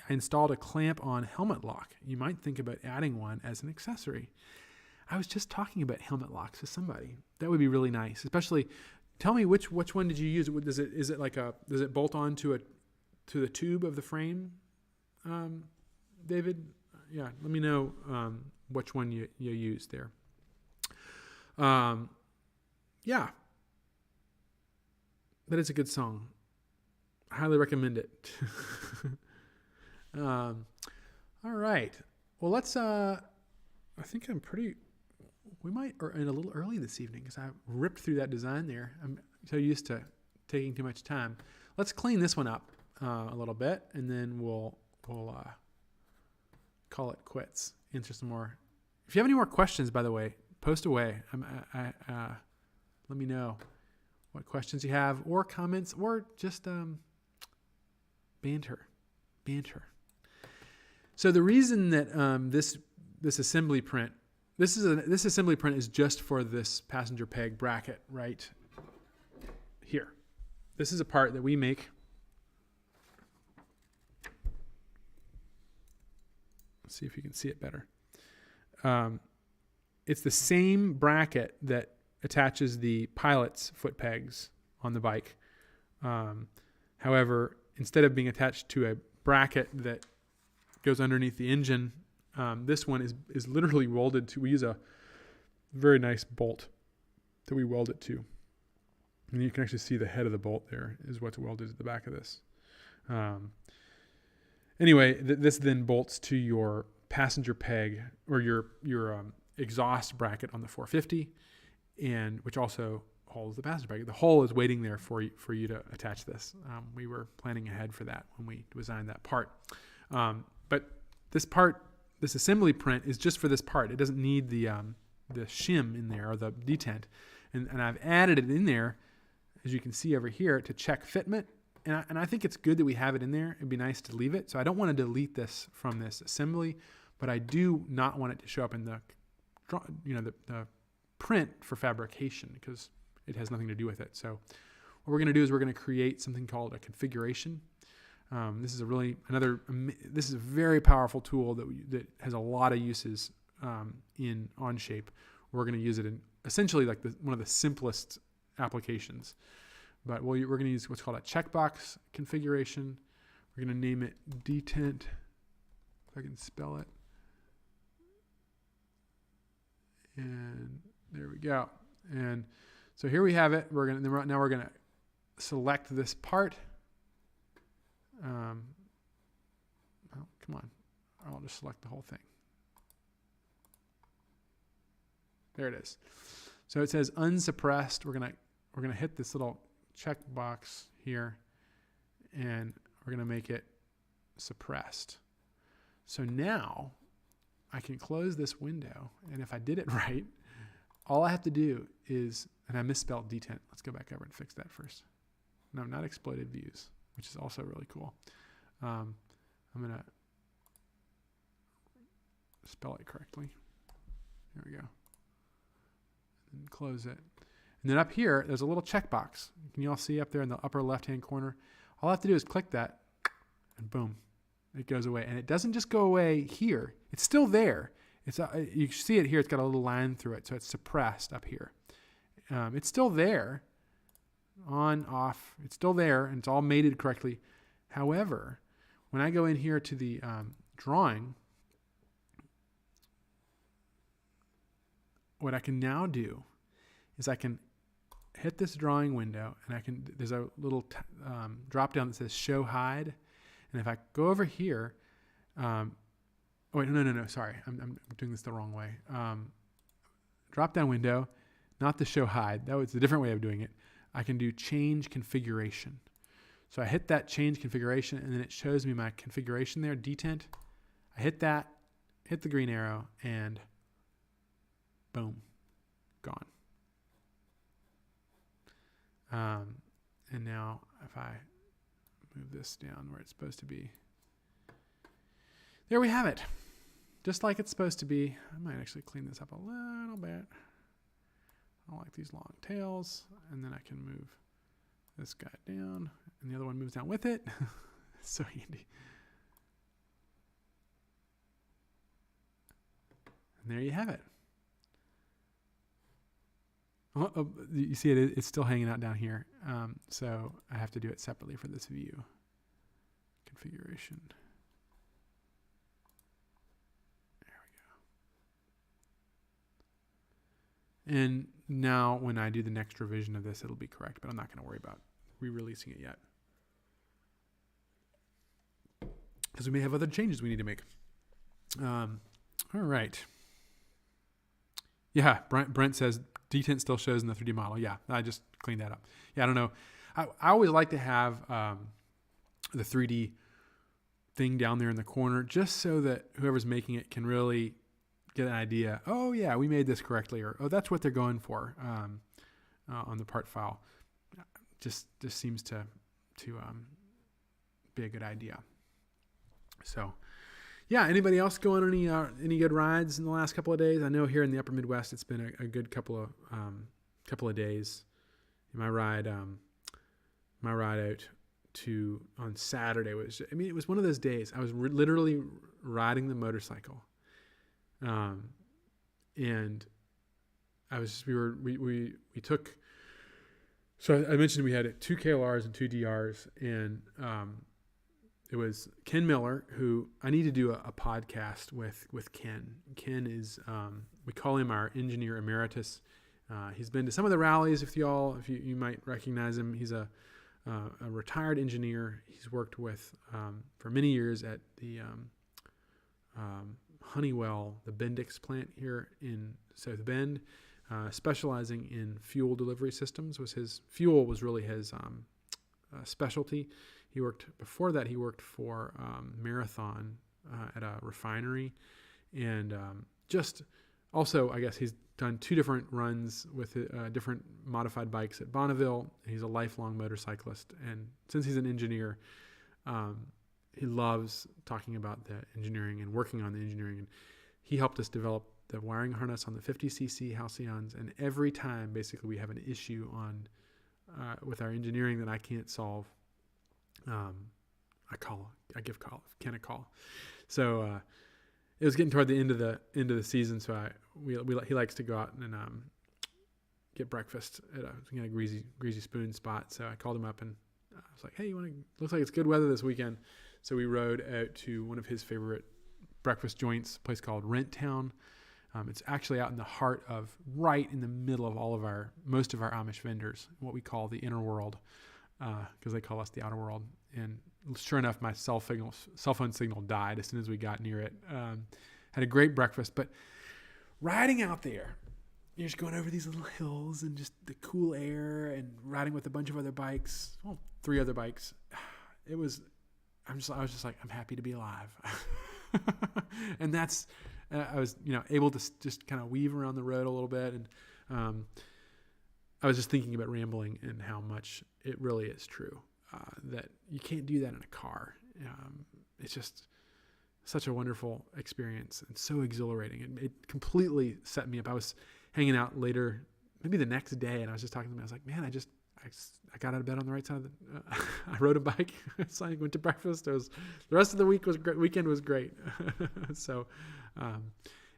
I installed a clamp on helmet lock. You might think about adding one as an accessory. I was just talking about helmet locks to somebody. That would be really nice. Especially, tell me which one did you use? Does it bolt on to the tube of the frame, David? Yeah, let me know which one you used there. Yeah, that is a good song. I highly recommend it. All right. Well, let's. I think we might are in a little early this evening because I ripped through that design there. I'm so used to taking too much time. Let's clean this one up a little bit, and then we'll call it quits. Answer some more. If you have any more questions, by the way, post away. Let me know what questions you have, or comments, or just banter. So the reason that this assembly print, this assembly print is just for this passenger peg bracket right here. This is a part that we make. Let's see if you can see it better. It's the same bracket that attaches the pilot's foot pegs on the bike. However, instead of being attached to a bracket that goes underneath the engine, this one is literally welded to. We use a very nice bolt that we weld it to. And you can actually see the head of the bolt there is what's welded to the back of this. Anyway, this then bolts to your passenger peg or your exhaust bracket on the 450, and which also holds the passenger peg. The hole is waiting there for you to attach this. We were planning ahead for that when we designed that part. But this assembly print is just for this part. It doesn't need the shim in there or the detent, and I've added it in there, as you can see over here, to check fitment. And I think it's good that we have it in there. It'd be nice to leave it. So I don't want to delete this from this assembly, but I do not want it to show up in the print for fabrication because it has nothing to do with it. So what we're going to do is we're going to create something called a configuration. This is a very powerful tool that has a lot of uses in Onshape. We're going to use it in essentially like one of the simplest applications. But we're going to use what's called a checkbox configuration. We're going to name it detent, if I can spell it. And there we go. And so here we have it. Now we're going to select this part. Come on. I'll just select the whole thing. There it is. So it says unsuppressed. We're going to hit this little checkbox here, and we're going to make it suppressed. So now I can close this window, and if I did it right, all I have to do is, and I misspelled detent. Let's go back over and fix that first. No, not exploited views, which is also really cool. I'm going to spell it correctly. There we go. And close it. And then up here, there's a little checkbox. Can you all see up there in the upper left-hand corner? All I have to do is click that, and boom, it goes away. And it doesn't just go away here. It's still there. You see it here. It's got a little line through it, so it's suppressed up here. It's still there, on, off. It's still there, and it's all mated correctly. However, when I go in here to the drawing, what I can now do is I can hit this drawing window, and there's a little drop down that says show hide. And if I go over here, no, sorry, I'm doing this the wrong way. Drop down window, not the show hide. That was a different way of doing it. I can do change configuration. So I hit that change configuration, and then it shows me my configuration there, detent. I hit that, hit the green arrow, and boom, gone. And now if I move this down where it's supposed to be, there we have it. Just like it's supposed to be. I might actually clean this up a little bit. I don't like these long tails. And then I can move this guy down, and the other one moves down with it. It's so handy. And there you have it. Oh, you see it's still hanging out down here. So I have to do it separately for this view configuration. And now when I do the next revision of this, it'll be correct, but I'm not going to worry about re-releasing it yet, because we may have other changes we need to make. All right. Yeah, Brent says detent still shows in the 3D model. Yeah, I just cleaned that up. Yeah, I don't know. I always like to have the 3D thing down there in the corner, just so that whoever's making it can really get an idea. Oh yeah, we made this correctly, or oh, that's what they're going for on the part file. Just seems to be a good idea. So yeah, anybody else go on any good rides in the last couple of days? I know here in the Upper Midwest, it's been a good couple of days. My ride out to on Saturday was, I mean, it was one of those days. I was literally riding the motorcycle. And I was, we took, so I mentioned we had 2 KLRs and 2 DRs, and, it was Ken Miller, who I need to do a podcast with Ken. Ken is, we call him our engineer emeritus. He's been to some of the rallies. If you might recognize him, he's a retired engineer. He's worked with, for many years at the, Honeywell, the Bendix plant here in South Bend, specializing in fuel delivery systems. Fuel was really his specialty. Before that, he worked for Marathon at a refinery, and just also, I guess he's done 2 different runs with different modified bikes at Bonneville. He's a lifelong motorcyclist, and since he's an engineer, he loves talking about the engineering and working on the engineering. And he helped us develop the wiring harness on the 50cc Halcyons. And every time, basically, we have an issue with our engineering that I can't solve, I give Ken a call. So it was getting toward the end of the season. So he likes to go out and get breakfast at a greasy spoon spot. So I called him up and I was like, hey, looks like it's good weather this weekend. So we rode out to one of his favorite breakfast joints, a place called Rent Town. It's actually out in the heart of, right in the middle of most of our Amish vendors, what we call the inner world, because they call us the outer world. And sure enough, my cell phone signal died as soon as we got near it. Had a great breakfast, but riding out there, you're just going over these little hills and just the cool air and riding with a bunch of other bikes, 3 other bikes. I was just like, I'm happy to be alive. And that's, I was, able to just kind of weave around the road a little bit. And I was just thinking about rambling and how much it really is true, that you can't do that in a car. It's just such a wonderful experience and so exhilarating. It completely set me up. I was hanging out later, maybe the next day, and I was just talking to him. I was like, man, I got out of bed on the right side of I rode a bike. So I went to breakfast. The rest of the week was great. Weekend was great. So,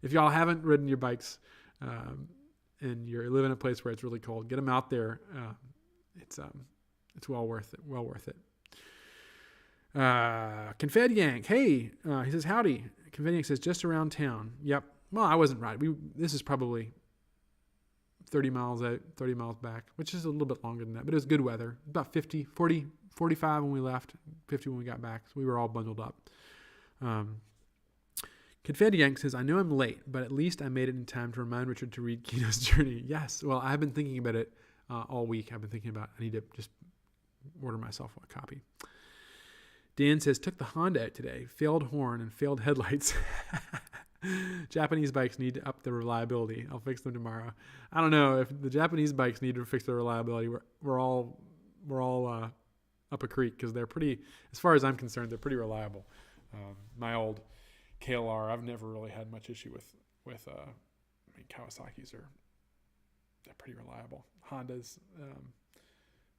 if y'all haven't ridden your bikes, and you live in a place where it's really cold, get them out there. It's well worth it. Well worth it. Confed Yank. Hey, he says, howdy. Confed Yank says, just around town. Yep. Well, I wasn't right. This is probably 30 miles out, 30 miles back, which is a little bit longer than that, but it was good weather. About 50, 40, 45 when we left, 50 when we got back. So we were all bundled up. Confed Yank says, I know I'm late, but at least I made it in time to remind Richard to read Kino's Journey. Yes. Well, I've been thinking about it all week. I've been thinking about, I need to just order myself a copy. Dan says, took the Honda out today, failed horn and failed headlights. Japanese bikes need to up the reliability. I'll fix them tomorrow. I don't know if the Japanese bikes need to fix their reliability. We're all up a creek because they're pretty, as far as I'm concerned, they're pretty reliable. My old KLR, I've never really had much issue with Kawasaki's they're pretty reliable. Hondas,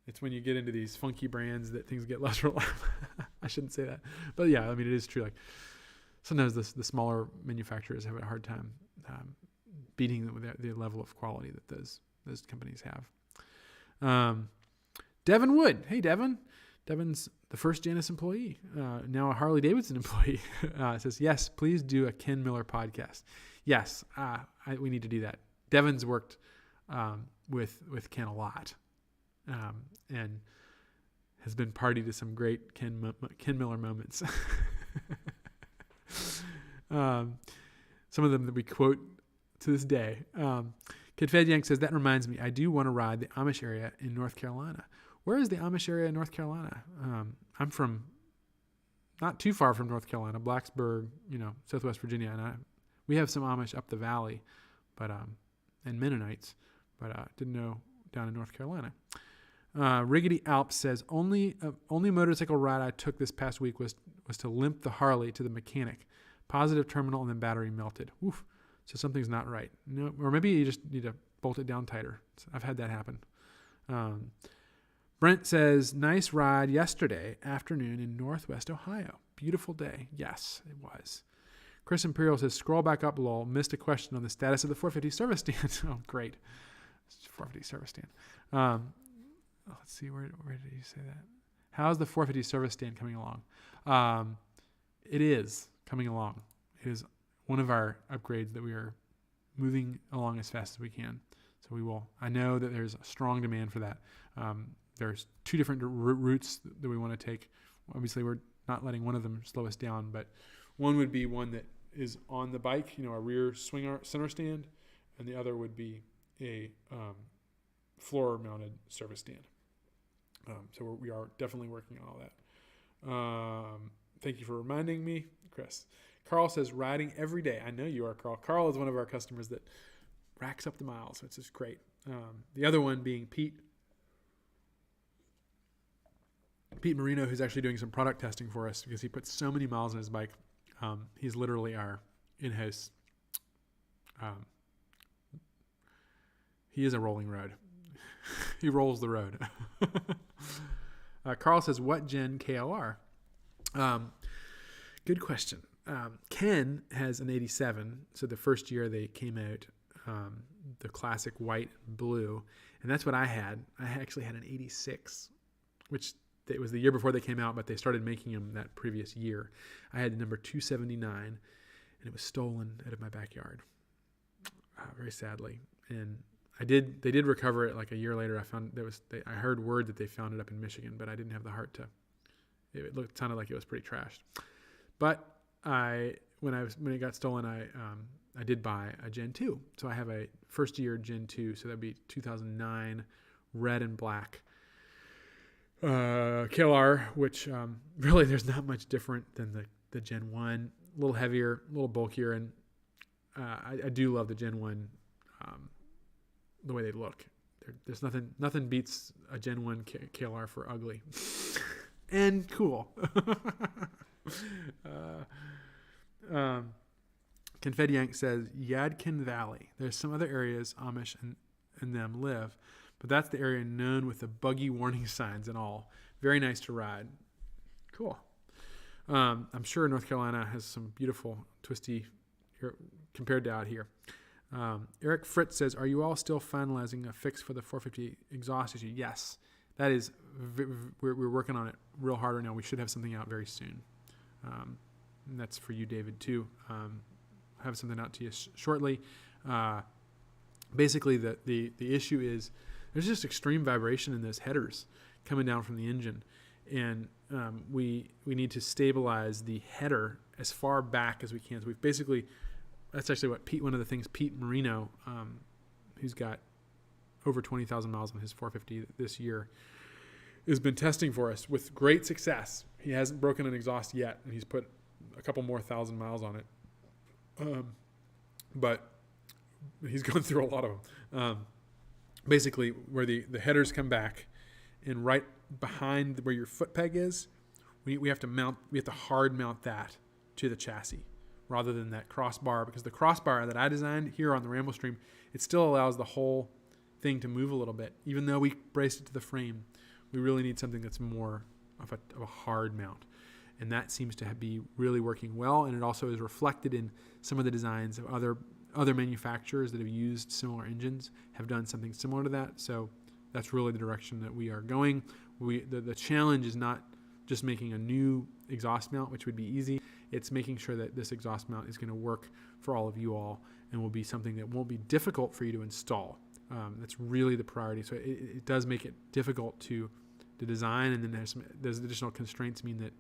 it's when you get into these funky brands that things get less reliable. I shouldn't say that, but yeah, I mean, it is true. Like sometimes the smaller manufacturers have a hard time beating the level of quality that those companies have. Devin Wood. Hey, Devin. Devin's the first Janus employee, now a Harley Davidson employee. Says, yes, please do a Ken Miller podcast. Yes, we need to do that. Devin's worked with Ken a lot and has been party to some great Ken Miller moments. Some of them that we quote to this day. Kid Fed Yank says, that reminds me, I do want to ride the Amish area in North Carolina. Where is the Amish area in North Carolina? I'm from not too far from North Carolina, Blacksburg, Southwest Virginia, and we have some Amish up the valley, but and Mennonites, but didn't know down in North Carolina. Riggedy Alps says, only motorcycle ride I took this past week was to limp the Harley to the mechanic. Positive terminal and then battery melted. Oof. So something's not right. No, or maybe you just need to bolt it down tighter. I've had that happen. Brent says, nice ride yesterday afternoon in Northwest Ohio. Beautiful day. Yes, it was. Chris Imperial says, scroll back up, lol. Missed a question on the status of the 450 service stand. Oh, great. 450 service stand. Let's see, where did you say that? How's the 450 service stand coming along? It is coming along. It is one of our upgrades that we are moving along as fast as we can. So we will. I know that there's a strong demand for that. There's two different routes that we want to take. Obviously, we're not letting one of them slow us down, but one would be one that is on the bike, a rear swing center stand, and the other would be a floor-mounted service stand. So we are definitely working on all that. Thank you for reminding me, Chris. Carl says, riding every day. I know you are, Carl. Carl is one of our customers that racks up the miles, which is great. The other one being Pete Marino, who's actually doing some product testing for us because he puts so many miles on his bike. He's literally our in-house. He is a rolling road. He rolls the road. Carl says, what gen KLR? Good question. Ken has an 87. So the first year they came out, the classic white and blue. And that's what I had. I actually had an 86, which it was the year before they came out, but they started making them that previous year. I had the number 279, and it was stolen out of my backyard, very sadly. And they did recover it like a year later. I heard word that they found it up in Michigan, but I didn't have the heart to. It sounded like it was pretty trashed. But when it got stolen, I did buy a Gen 2. So I have a first year Gen 2, so that'd be 2009, red and black. KLR, which really there's not much different than the Gen 1. A little heavier, a little bulkier, and I do love the Gen 1, the way they look. There's nothing beats a Gen 1 KLR for ugly and cool. Confetti Yank says, Yadkin Valley. There's some other areas Amish and them live, but that's the area known with the buggy warning signs and all. Very nice to ride. Cool. I'm sure North Carolina has some beautiful twisty compared to out here. Eric Fritz says, are you all still finalizing a fix for the 450 exhaust issue? Yes. That is, we're working on it real hard right now. We should have something out very soon. And that's for you, David, too. Have something out to you shortly. Basically, the issue is there's just extreme vibration in those headers coming down from the engine. And we need to stabilize the header as far back as we can. So we've basically, that's actually what one of the things Pete Marino, who's got over 20,000 miles on his 450 this year, has been testing for us with great success. He hasn't broken an exhaust yet, and he's put a couple more thousand miles on it. But he's going through a lot of them. Basically, where the headers come back, and right behind where your foot peg is, we have to hard mount that to the chassis rather than that crossbar, because the crossbar that I designed here on the Ramblestream, it still allows the whole thing to move a little bit. Even though we braced it to the frame, we really need something that's more of a hard mount. And that seems to be really working well, and it also is reflected in some of the designs of other manufacturers that have used similar engines have done something similar to that. So that's really the direction that we are going. The challenge is not just making a new exhaust mount, which would be easy. It's making sure that this exhaust mount is going to work for all of you all and will be something that won't be difficult for you to install. That's really the priority. So it does make it difficult to design, and then there's additional constraints mean that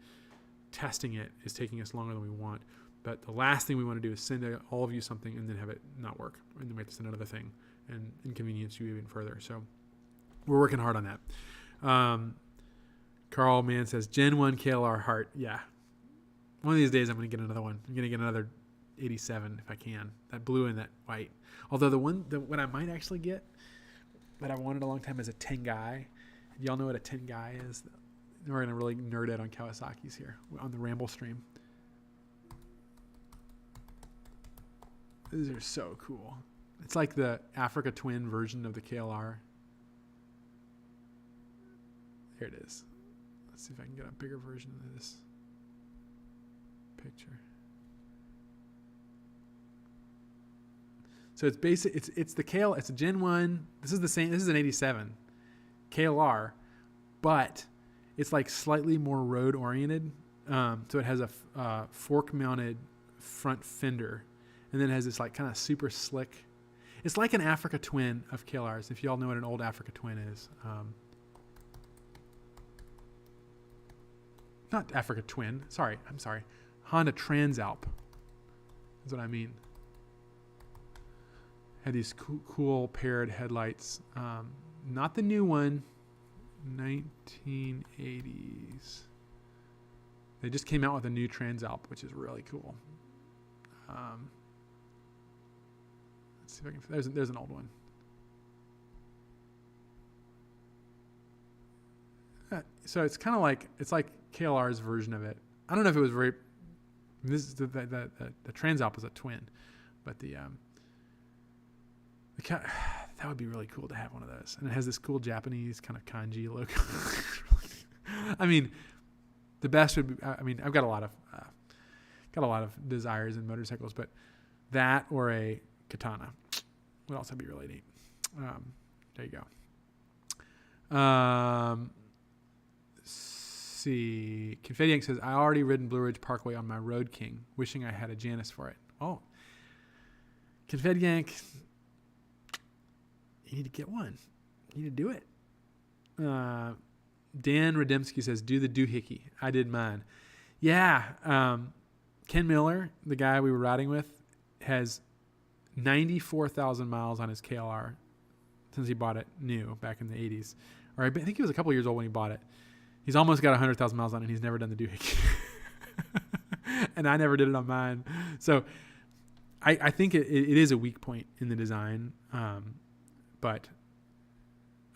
testing it is taking us longer than we want. But the last thing we want to do is send all of you something and then have it not work, and then we have to send another thing and inconvenience you even further. So we're working hard on that. Carl Mann says, Gen 1 KLR Heart. Yeah. One of these days I'm going to get another one. I'm going to get another 87 if I can. That blue and that white. Although what I might actually get that I've wanted a long time is a Tengai. Y'all know what a Tengai is? We're going to really nerd out on Kawasaki's here on the Ramblestream. These are so cool. It's like the Africa Twin version of the KLR. Here it is. Let's see if I can get a bigger version of this picture. So it's basic. It's the KLR. It's a Gen 1. This is the same. This is an 87 KLR, but it's like slightly more road oriented. So it has a fork mounted front fender, and then it has this like kind of super slick. It's like an Africa Twin of KLRs. If y'all know what an old Africa Twin is. Not Africa Twin. I'm sorry. Honda Transalp is what I mean. Had these cool paired headlights. Not the new one. 1980s. They just came out with a new Transalp, which is really cool. Let's see if I can. There's an old one. So it's kind of like KLR's version of it. I don't know if it was very. This is the Transalp is a twin, but that would be really cool to have one of those. And it has this cool Japanese kind of kanji logo. I mean, the best would be. I mean, I've got a lot of desires in motorcycles, but that or a Katana would also be really neat. There you go. See, Confetti Yank says, I already ridden Blue Ridge Parkway on my Road King, wishing I had a Janus for it. Oh, Confetti Yank, you need to get one. You need to do it. Dan Rademsky says, do the doohickey. I did mine. Yeah. Ken Miller, the guy we were riding with, has 94,000 miles on his KLR since he bought it new back in the 80s. Or I think he was a couple years old when he bought it. He's almost got 100,000 miles on it, and he's never done the doohickey. And I never did it on mine. So I think it is a weak point in the design, but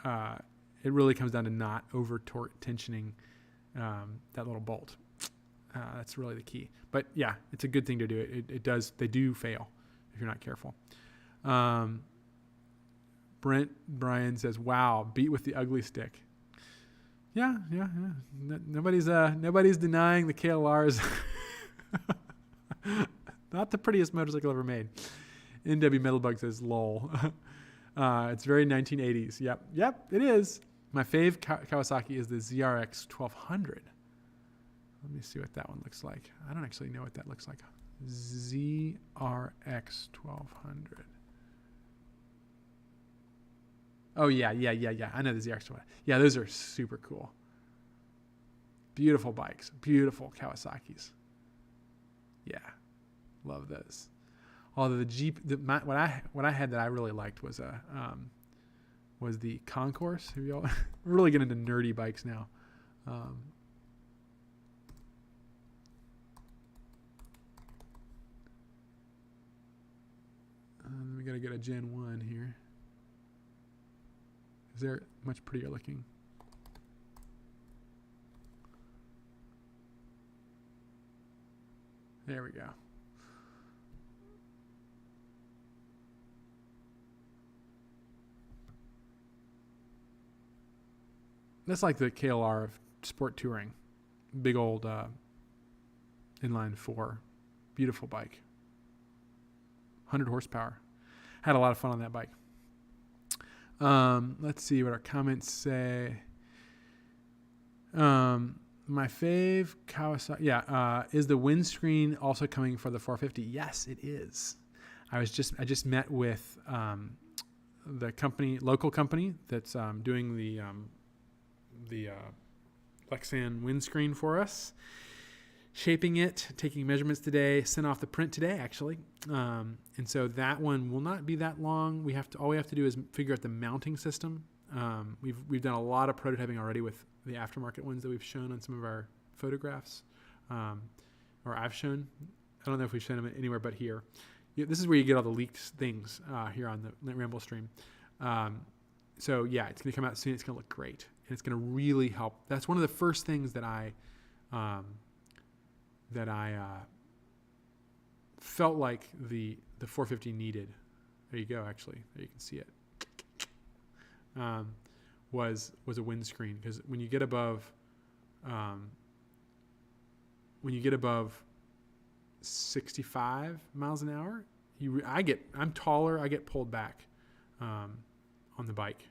it really comes down to not over-torque tensioning that little bolt. That's really the key. But, yeah, it's a good thing to do. It does. They do fail if you're not careful. Brent Bryan says, wow, beat with the ugly stick. Yeah. Nobody's denying the KLR's not the prettiest motorcycle ever made. NW Metalbug says, lol. It's very 1980s. Yep, it is. My fave Kawasaki is the ZRX 1200. Let me see what that one looks like. I don't actually know what that looks like. ZRX 1200. Oh, yeah. I know the ZRX 1200. Yeah, those are super cool. Beautiful bikes. Beautiful Kawasaki's. Yeah. Love those. Although the Jeep, what I had that I really liked was the Concourse. We're really getting into nerdy bikes now. We got to get a Gen 1 here. Is there much prettier looking? There we go. That's like the KLR of sport touring. Big old inline 4. Beautiful bike. 100 horsepower. Had a lot of fun on that bike. Let's see what our comments say. My fave Kawasaki. Yeah. Is the windscreen also coming for the 450? Yes, it is. I just met with the local company that's doing the Lexan windscreen for us, shaping it, taking measurements today, sent off the print today actually, and so that one will not be that long. All we have to do is figure out the mounting system. We've done a lot of prototyping already with the aftermarket ones that we've shown on some of our photographs, or I've shown. I don't know if we've shown them anywhere but here. This is where you get all the leaked things here on the Ramblestream. So yeah, it's going to come out soon. It's going to look great, and it's going to really help. That's one of the first things that I felt like the 450 needed. There you go. Actually, there you can see it. Was a windscreen, because when you get above 65 miles an hour, I'm taller. I get pulled back on the bike.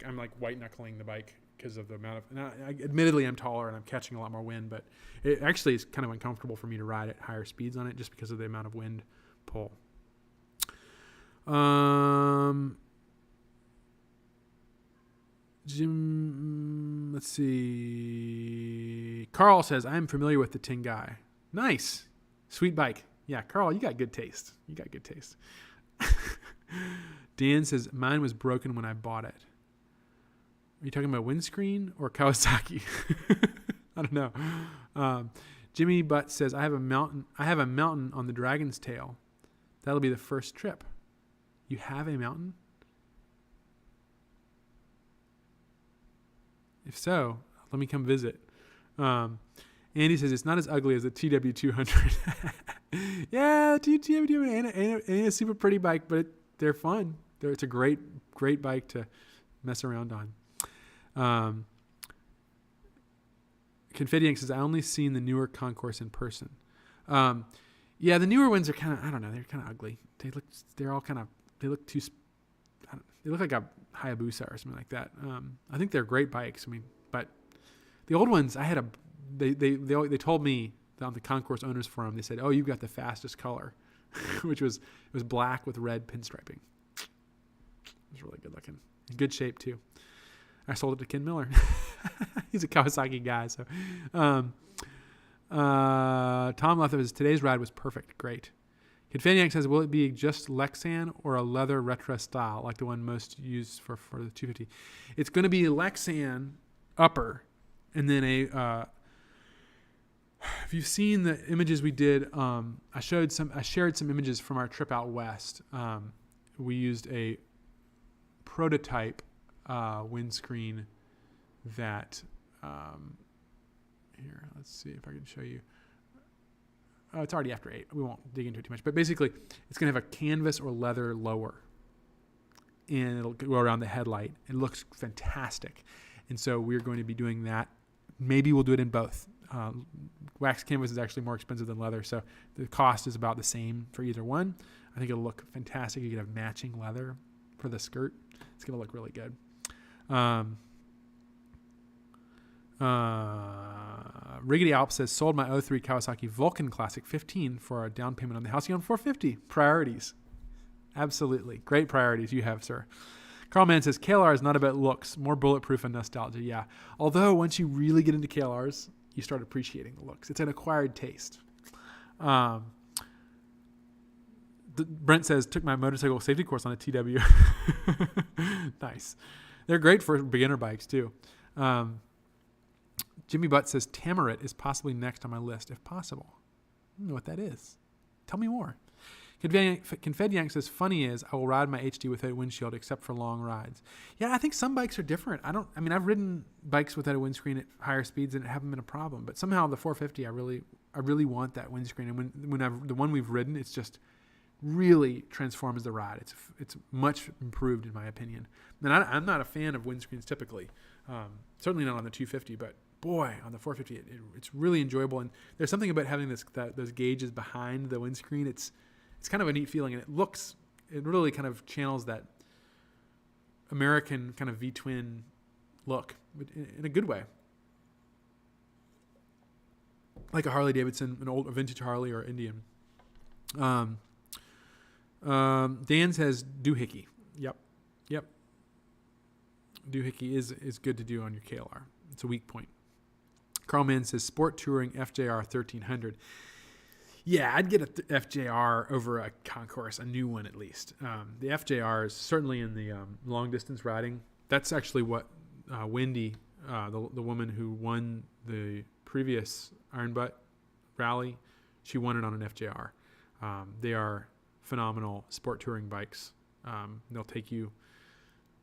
I'm like white knuckling the bike because of the amount of. And admittedly, I'm taller and I'm catching a lot more wind, but it actually is kind of uncomfortable for me to ride at higher speeds on it just because of the amount of wind pull. Jim, let's see. Carl says, I'm familiar with the Tingai. Nice. Sweet bike. Yeah, Carl, you got good taste. Dan says, mine was broken when I bought it. Are you talking about windscreen or Kawasaki? I don't know. Jimmy Butt says, I have a mountain on the Dragon's Tail. That'll be the first trip. You have a mountain? If so, let me come visit. Andy says, it's not as ugly as the TW200. Yeah, TW200 ain't a super pretty bike, but they're fun. It's a great bike to mess around on. Confetti Ink says, I only seen the newer Concourse in person. Yeah, the newer ones are kind of, I don't know, they're kind of ugly. They look like a Hayabusa or something like that. I think they're great bikes. I mean, but the old ones, they told me on the Concourse Owners Forum, they said, oh, you've got the fastest color, which was black with red pinstriping. It was really good looking. In good shape too. I sold it to Ken Miller. He's a Kawasaki guy. So, Tom Leffler says, today's ride was perfect. Great. Confaniac says, will it be just Lexan or a leather retro style, like the one most used for the 250? It's going to be Lexan upper, and then if you've seen the images we did, I shared some images from our trip out west. We used a prototype windscreen that here, let's see if I can show you. Oh, it's already after 8. We won't dig into it too much. But basically, it's going to have a canvas or leather lower. And it'll go around the headlight. It looks fantastic. And so we're going to be doing that. Maybe we'll do it in both. Wax canvas is actually more expensive than leather. So the cost is about the same for either one. I think it'll look fantastic. You could have matching leather for the skirt. It's going to look really good. Riggedy Alp says, sold my 03 Kawasaki Vulcan Classic 15 for a down payment on the Halcyon 450. Priorities. Absolutely. Great priorities you have, sir. Carl Mann says, KLR is not about looks, more bulletproof and nostalgia. Yeah. Although once you really get into KLRs, you start appreciating the looks. It's an acquired taste. Brent says, took my motorcycle safety course on a TW. Nice. They're great for beginner bikes too. Jimmy Butt says, Tamarit is possibly next on my list, if possible. I don't know what that is. Tell me more. Confed Yank says, funny is I will ride my HD without a windshield except for long rides. Yeah, I think some bikes are different. I've ridden bikes without a windscreen at higher speeds and it haven't been a problem. But somehow the 450, I really want that windscreen. And when the one we've ridden, it's just really transforms the ride. It's much improved in my opinion. And I'm not a fan of windscreens typically. Certainly not on the 250, but boy, on the 450, it's really enjoyable. And there's something about having those gauges behind the windscreen. It's kind of a neat feeling, and it really kind of channels that American kind of V-twin look in a good way. Like a Harley Davidson, a vintage Harley or Indian. Dan says doohickey. Yep. Doohickey is good to do on your KLR. It's a weak point. Carl Mann says Sport Touring FJR 1300. Yeah, I'd get a FJR over a Concourse, a new one at least. The FJR is certainly in the long distance riding. That's actually what Wendy, the woman who won the previous Iron Butt rally, she won it on an FJR. They are phenomenal sport touring bikes. They'll take you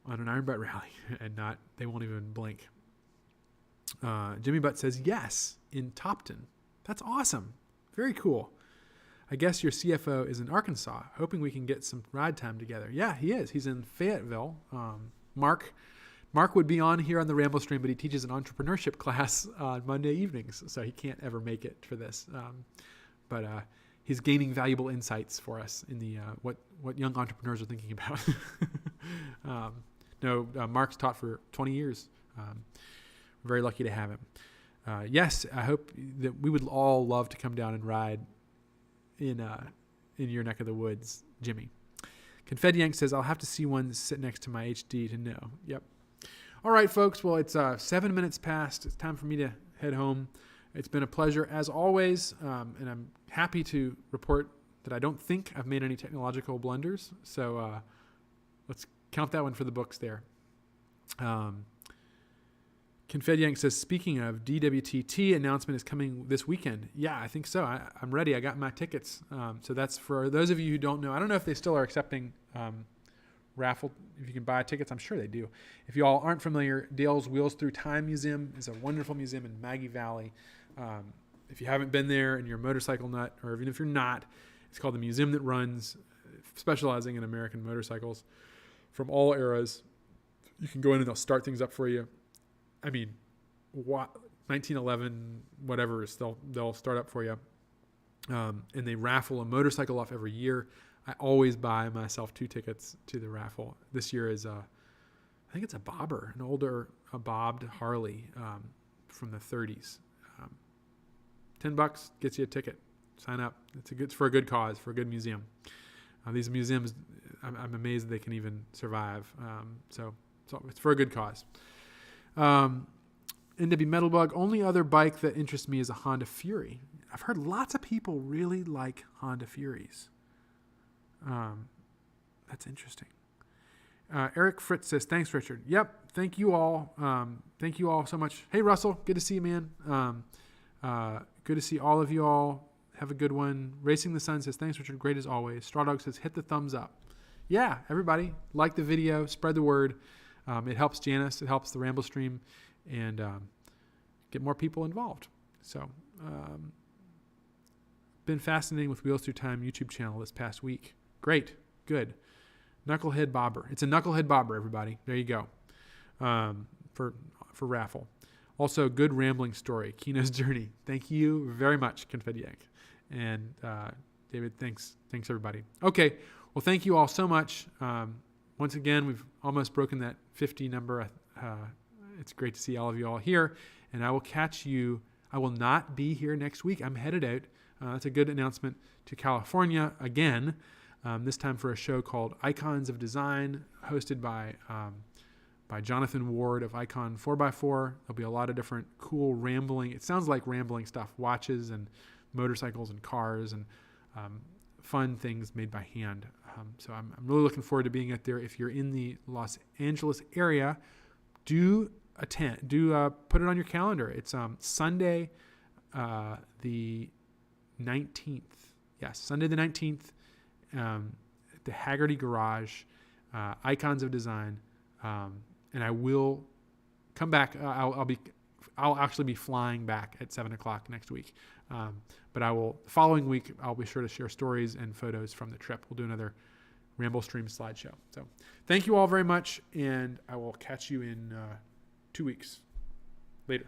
on an Iron Butt rally and they won't even blink. Jimmy Butt says yes in Topton. That's awesome. Very cool. I guess your CFO is in Arkansas, hoping we can get some ride time together. Yeah, he is. He's in Fayetteville. Mark would be on here on the Ramblestream, but he teaches an entrepreneurship class on Monday evenings, so he can't ever make it for this. But he's gaining valuable insights for us in the what young entrepreneurs are thinking about. Mark's taught for 20 years. We're very lucky to have him. Yes, I hope that we would all love to come down and ride in your neck of the woods, Jimmy. Confed Yank says, I'll have to see one sit next to my HD to know. Yep. All right, folks. Well, it's 7 minutes past. It's time for me to head home. It's been a pleasure as always, and I'm happy to report that I don't think I've made any technological blunders. So let's count that one for the books there. Confed Yank says, speaking of, DWTT announcement is coming this weekend. Yeah, I think so. I'm ready. I got my tickets. So that's for those of you who don't know. I don't know if they still are accepting raffle. If you can buy tickets, I'm sure they do. If you all aren't familiar, Dale's Wheels Through Time Museum is a wonderful museum in Maggie Valley. If you haven't been there and you're a motorcycle nut, or even if you're not, it's called the Museum That Runs, specializing in American motorcycles from all eras. You can go in and they'll start things up for you. I mean, 1911, whatever, they'll start up for you. And they raffle a motorcycle off every year. I always buy myself 2 tickets to the raffle. This year is I think it's a bobber, a bobbed Harley from the 30s. $10 gets you a ticket. Sign up. It's for a good cause, for a good museum. These museums, I'm amazed they can even survive. So it's for a good cause. NW Metalbug, only other bike that interests me is a Honda Fury. I've heard lots of people really like Honda Furies. That's interesting. Eric Fritz says, thanks, Richard. Yep. Thank you all. Thank you all so much. Hey, Russell. Good to see you, man. Good to see all of you all. Have a good one. Racing the Sun says, thanks, Richard. Great as always. Straw Dog says, hit the thumbs up. Yeah, everybody, like the video, spread the word. It helps Janus, it helps the Ramblestream, and get more people involved. So, been fascinating with Wheels Through Time YouTube channel this past week. Great, good. Knucklehead Bobber. It's a Knucklehead Bobber, everybody. There you go. For raffle. Also, good rambling story. Kino's Journey. Thank you very much, Confed Yank. And David, thanks everybody. Okay, well, thank you all so much. Once again, we've almost broken that 50 number. It's great to see all of you all here. And I will catch you. I will not be here next week. I'm headed out. That's a good announcement to California again, this time for a show called Icons of Design, hosted by Jonathan Ward of Icon 4x4. There'll be a lot of different cool rambling. It sounds like rambling stuff, watches and motorcycles and cars and fun things made by hand. So I'm really looking forward to being out there. If you're in the Los Angeles area, do attend. Put it on your calendar. It's Sunday, the 19th. Yes, Sunday the 19th the Haggerty Garage, Icons of Design, and I will come back. I'll actually be flying back at 7:00 next week. But the following week, I'll be sure to share stories and photos from the trip. We'll do another Ramblestream slideshow. So thank you all very much, and I will catch you in 2 weeks. Later.